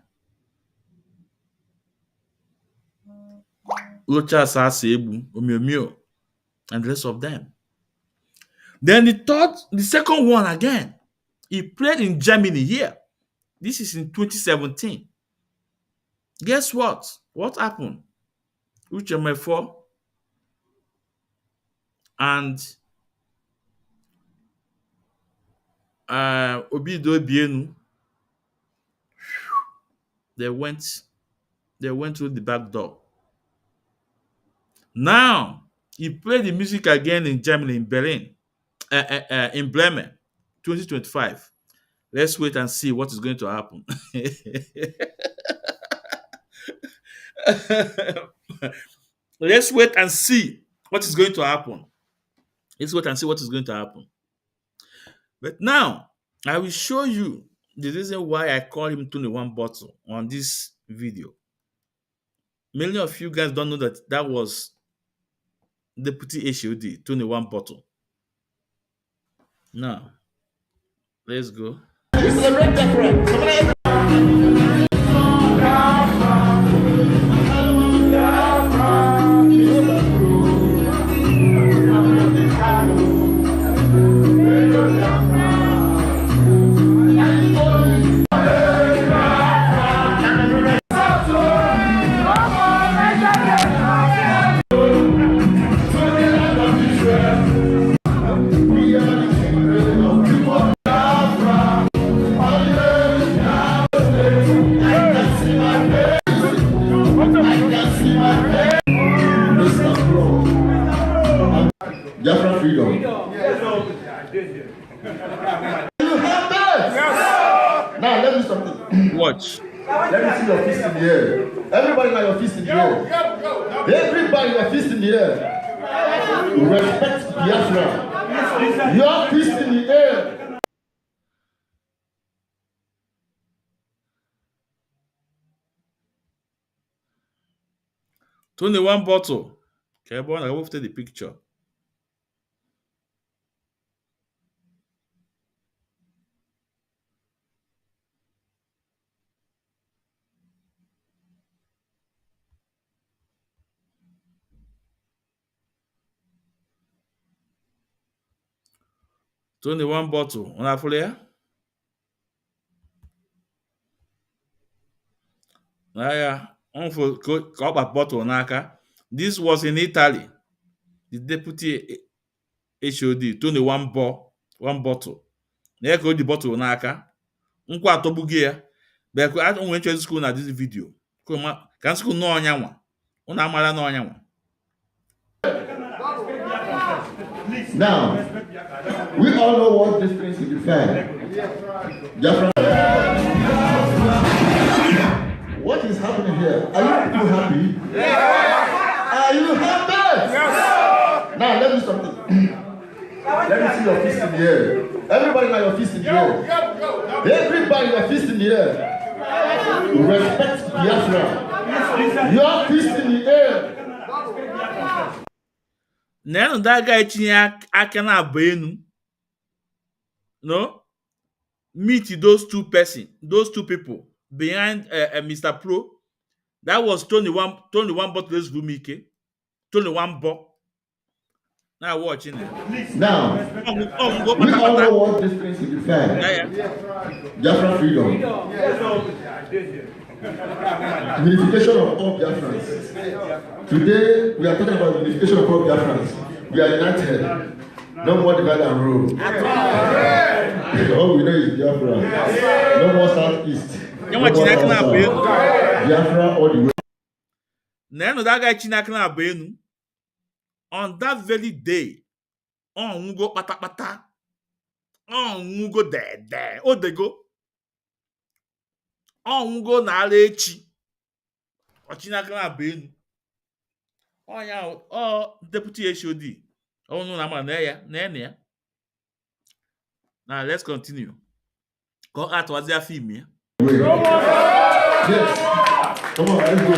Locha Sasebu, Omiomio, and the rest of them. Then the second one again, he played in Germany here. This is in 2017. Guess what? What happened? Uchemefo and Obido Bienu, they went through the back door. Now he played the music again in Germany, in Berlin, in Bremen, 2025. Let's wait and see what is going to happen. Let's wait and see what is going to happen. Let's wait and see what is going to happen. But now, I will show you the reason why I call him 21 Bottle on this video. Many of you guys don't know that was Deputy HOD, 21 Bottle. Now, let's go. Biafra freedom. You have that? Yes. Now let me something. Watch. Let me see your fist in the air. Everybody like your fist in the air. Everybody your fist in the air. Respect Biafra. Your fist in the air. "21 Bottle." Okay, everyone, I will take the picture. "21 Bottle." On a flare? On for bottle n'aka. This was in Italy. The deputy HOD, 21 one bottle. Na-eke the bottle n'aka. Nkwa atọgbughị ya. But I don't want to school na this video. Can school no onyanwa? Una amara no onyanwa. Now, we all know what this thing signifies. What is happening here? Are you people happy? Yes. Are you happy? Yes. Now, let me something. Let me see your fist in the air. Everybody like your fist in the air. Everybody your fist in the air. Respect Biafra. Your fist in the air. Now that guy tinye aka na abụ enu. No? Meet those two people behind Mr. Pro. That was 21 Bottle Vumike. 21 Bo. Now watching it. Now, we all know what this thing signifies. Biafra freedom. Unification of all Biafrans. Today, we are talking about unification of all Biafrans. We are united. No more divide and rule. All we know is Biafra. No more Southeast. No more South. Biafra all the way. Now, that guy Chinakna Benu. On that very day, on go pata, on go there, oh they go, on go na lechi, or Chinakana Benu. Oh yeah, oh deputy HOD, oh no, I'm there. Now let's continue. Go out was their female. Yes. Come on, let's go.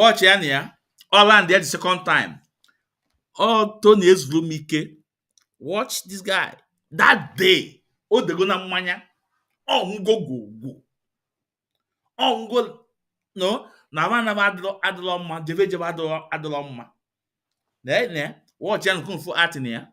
Watch ya. All land there the second time. Oh, Tony Ezulumike. Watch this guy. That day, oh, they're gonna mania. Oh, go. Oh, go. No, na man never adlo ma. Jeve adlo ma. Ne. Watch ya kung fu art here.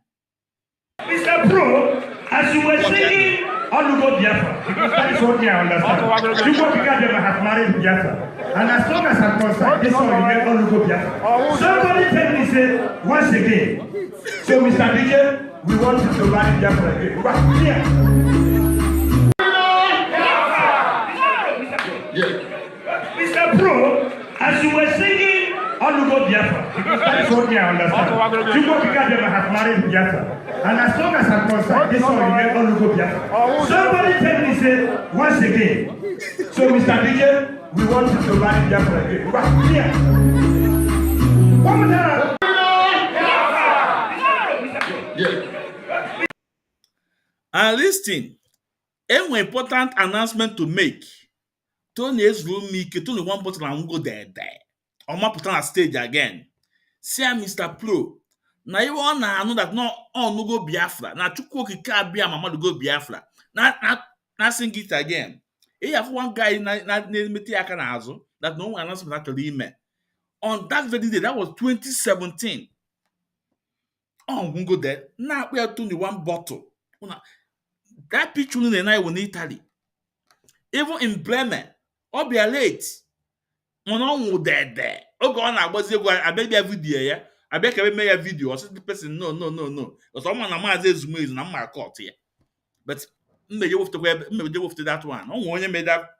Mr. Pro, as you were singing Olugo Biafra, because that is what I understand. Chuko Kikadeba has married Biafra. And as long as I'm concerned, this one will get Olugo Biafra. Somebody tell me, say, once again. So, Mr. DJ, we want you to marry Biafra again. Right here. Mr. Pro, as you were singing Olugo Biafra, because that is what I understand. Chuko Kikadeba has married Biafra. And as long as I'm concerned, this one will get Olugo Biafra. Somebody tell me, say, once again. So, Mr. DJ, we want you to marry Biafra again. Right here. One more time. And listen, an important announcement to make. Tony Ezulumike, Tony one bottle and go there. I'm not putting on stage again. See, Mr. Pro. Now you want to know that no go Biafra. Now Chukwu Okike be mama to go Biafra. Now sing it again. You have one guy that no one announcement actually made. On that very day, that was 2017. Oh, we go there. Now we are only one bottle. That picture in the night in Italy. Even in Bremen, or be late. On there. Oh, go on, I bet you video, yeah. I bet I make a video or the person. No. Because someone am Zoom is not my court here. But maybe you have to that one. No one made that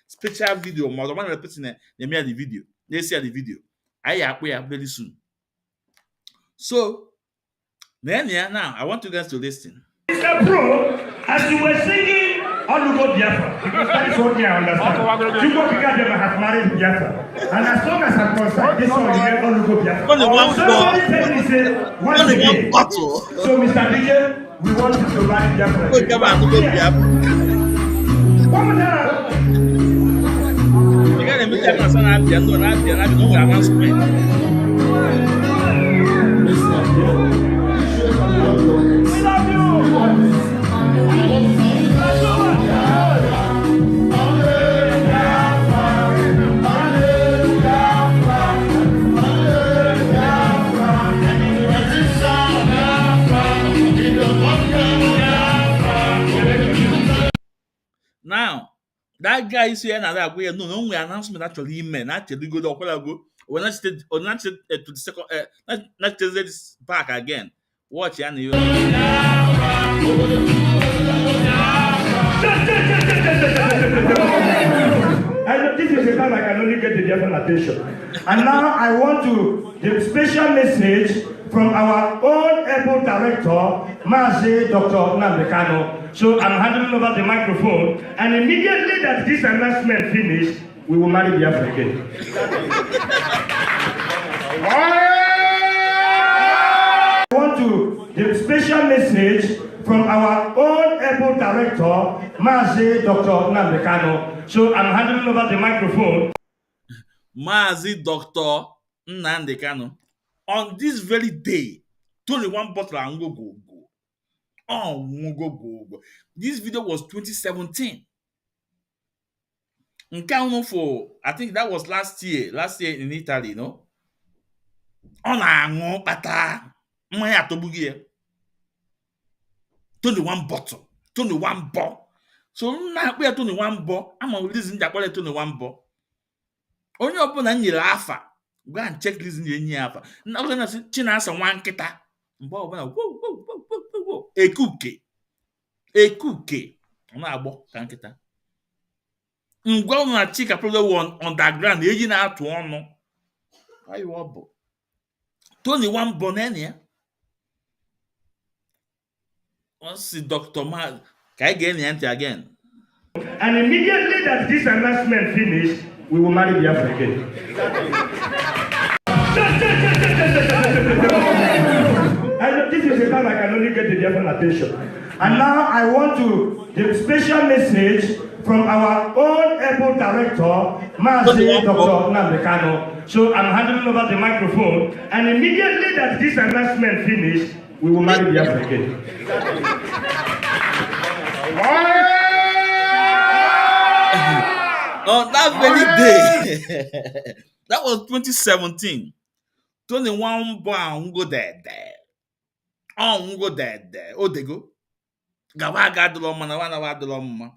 special video. More than one person they made the video. They see the video. I are very soon. So then now I want you guys to listen. Mr. Pro, as you were singing Olugo Biafra, because that is what I understand. Chuko Kikadeba has married Biafra. And as long as I'm concerned, this one will get Olugo Biafra. Somebody tell me, say, once again. So, Mr. DJ, we want you to marry Biafra again. One more time. You got to make that person happy. I don't know announcement. Now, that guy is here and that way. No, we announcement actually made. Actually, go to when I stay to the second, not to this back again. Watch and you. This is a time I can only get the different attention. And now I want to give special message from our own able director, Mazi Dr. Nambekano. So I'm handing over the microphone, and immediately that this announcement finished, we will marry the African. I want to give special message from our own able director, Mazi Dr. Nambekano. So I'm handing over the microphone. Mazi Dr. Nambekano. On this very day, 21 bottle and go. Oh, go. This video was 2017. I think that was last year in Italy, no? On a pata. My atobugie. 21 bottle. 21 ball. So now we are 21 ball. I'm going to listen to 21 ball. Only open and you laugh. Go and check this in the alpha. Now then I say Chinasa one kita. Whoa. A cookie. Na-agbo ka nkịta. Ngwa na chika probably one underground eji na-atụ ọnụ. Ayo ọbụ. Tony one bonenia. Once Dr. Maz, can I get the again? And immediately that this announcement finished, we will marry the African. And this is a time I can only get the different attention. And now I want to give special message from our own able director, Mazi Dr. Nambekano. So I'm handing over the microphone, and immediately that this announcement finished, we will marry the African. On that very day, that was 2017. 21 bound go there. On go there. Oh, they go. Gawaga Dolomana, one of our Doloma.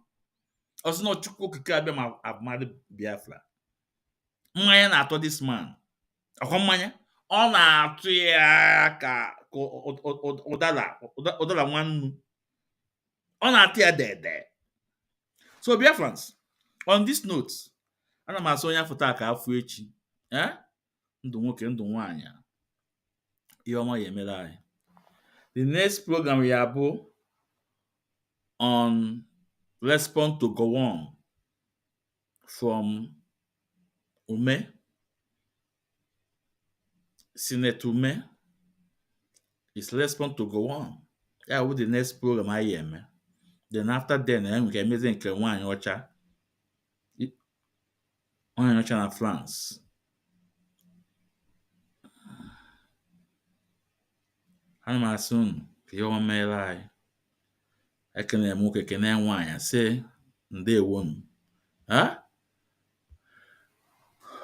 Also, no Chuku Kabema of Mother Biafra. Maya na this man. Akomanya. On a triaka Odala one. On a tear there. So, Biafrans, on this note, ana m asụ onye afụta ka afụ echi. Ndụ nwoke ndụ nwaanyị ihe ọma ya emere anyị. The next program we have on response to go on from Ume, Senator Ume. Is response to go on. Yeah, with the next program I am. Then after then, we can make nke nwaanyị ọcha. Nwaanyị ọcha na France. Ana m asị unu ka ihe ọma mere anyị. Ekene nwoke kene nwaanyị sị ndewonu.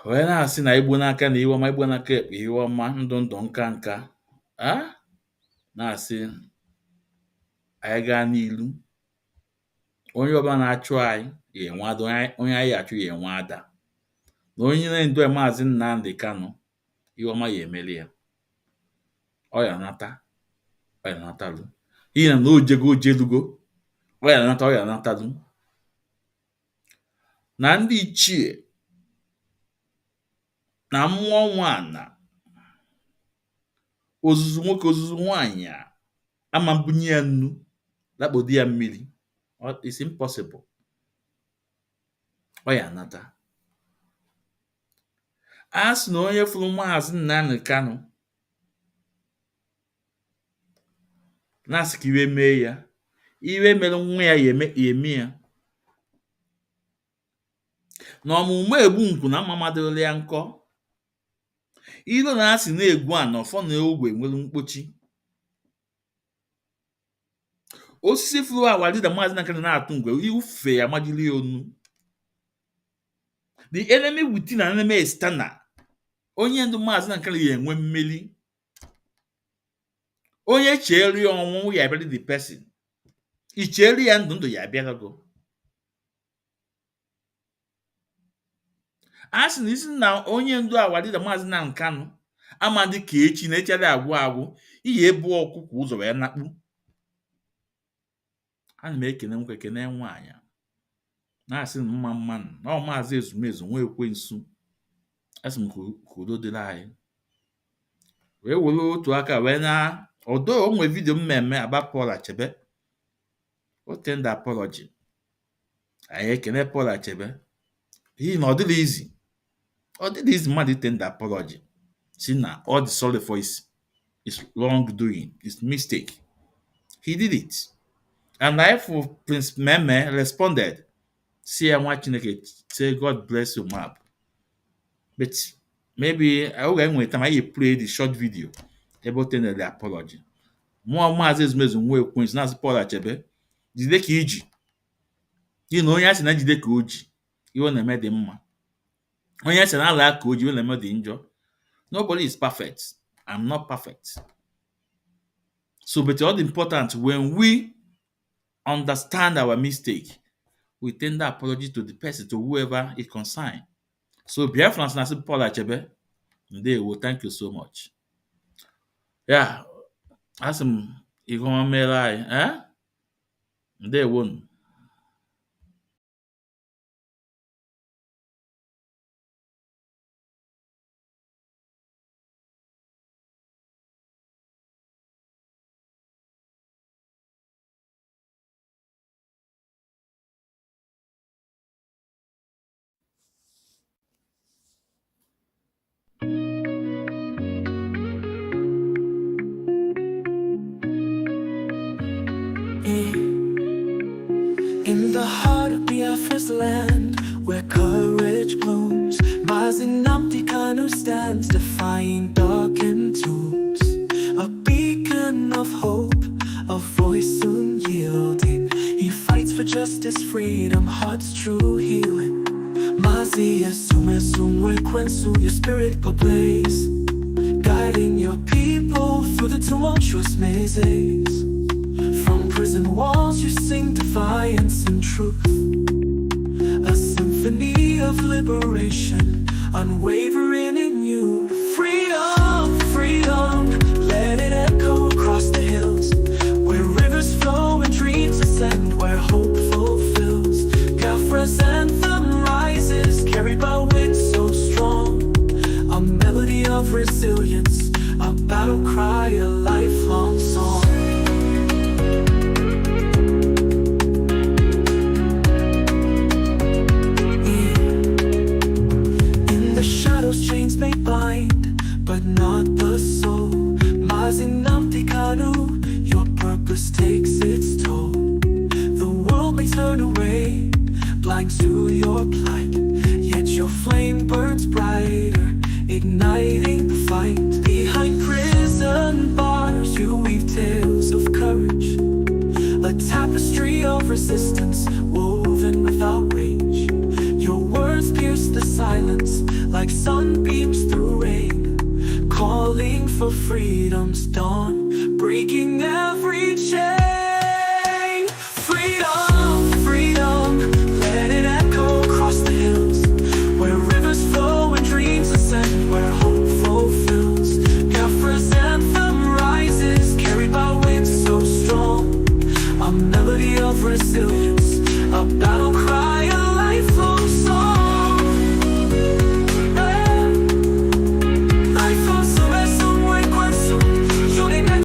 Wee na-asị na igbo n'aka na iwe ọma igbo n'aka ekpe iwe ọma ndụ ndụ nka nka. Na-asị anyị gaa n'ilu. Onye ọbụla na-achụ anyị ya enwe ada, onye anyị achụ ya enwe ada. Na onye na-ndu Maazị Nnamdi Kanu ihe ọma ya emeli ya. Ọ ya nata. Ọ ya natalụ. Ihe na ojelugo. Ọ ya nata, ọ ya natalụ. Na ndị ichie na mmụọ nwaana ozuzu nwoke ozuzu nwaanyị ama mbunye ya nnu lakpodi ya mmiri. It's impossible. Ọ ya nata. A sị na onye fụrụ Maazị Nnamdi Kanu na-asị ka iwe mee ya. Iwe mere nwa ya eme ya. Na ọmụmụ egbu nkwu na mma madịrị ya nkọ. Ilo na asị na-egwu a na ọfọ na ogwe nwere mkpochi. Osisi furu awalida Maazị Nnamdi Kanu na-atụ ngwe ifufe ya majiri ya onu. The enemy within and enemy external. Onye ndu Maazị Nnamdi Kanu ya enwe mmeli. Onye chere ọnwụ ya abịa the person. I chere ya ndụ ya abịago. A sị na isi na onye ndu awalida Maazị Nnamdi Kanu amadị ka echi na echere agwụ ihe ebu ọkụkọ ụzọ wee nakpu. Ana m ekene nwoke kene nwaanyị. Na-asị na mma mmanụ na ọ Maazị Ezumezu nwa ekwensu. Asị m ka udo dịrị anyị. Wee were otu aka wee na ọdọ onwe vidio mmemme aba Paul Achebe. O tender apology. Anyị ekene Paul Achebe. He na ọ dịrị izi. Ọ dịrị izi mmadụ tender apology. See na all the sorry for his wrongdoing, his mistake. He did it. And for Prince Meme responded. See ya nwa Chineke say God bless you map. But maybe I will time I play the short video about the apology. More Maazị Ezumezu nwa ekwensu na Paul Achebe. Jide ka iji. You know onye asị na jide ka oji. Iwe na-eme dị mma. Onye asị na ala ka oji iwe na-eme dị njọ. Nobody is perfect. I'm not perfect. So but all the important when we understand our mistake, we tender apology to the person, to whoever it concerned. So Biafrans na Paul Achebe, thank you so much. Yeah, ask him if you mere they won. In the heart of Biafra's land, where courage blooms, Mazinamdi Kanu stands, defying darkened tombs. A beacon of hope, a voice soon yielding. He fights for justice, freedom, heart's true healing. Mazi Asume Sumwe Kwensu, your spirit ablaze, guiding your people through the tumultuous mazes. From prison walls you sing defiance and truth, a symphony of liberation, unwavering in you. Freedom, freedom, let it echo across the hills, where rivers flow and dreams ascend, where hope fulfills. Biafra's anthem rises, carried by wind so strong, a melody of resilience, a battle cry, a lifelong song. Chains may bind, but not the soul. Mazinamdi Kanu, your purpose takes its toll. The world may turn away, blind to your plight, yet your flame burns brighter, igniting the fight. Behind prison bars you weave tales of courage, a tapestry of resistance woven without rage. Your words pierce the silence like sunbeams through rain, calling for freedom's dawn, breaking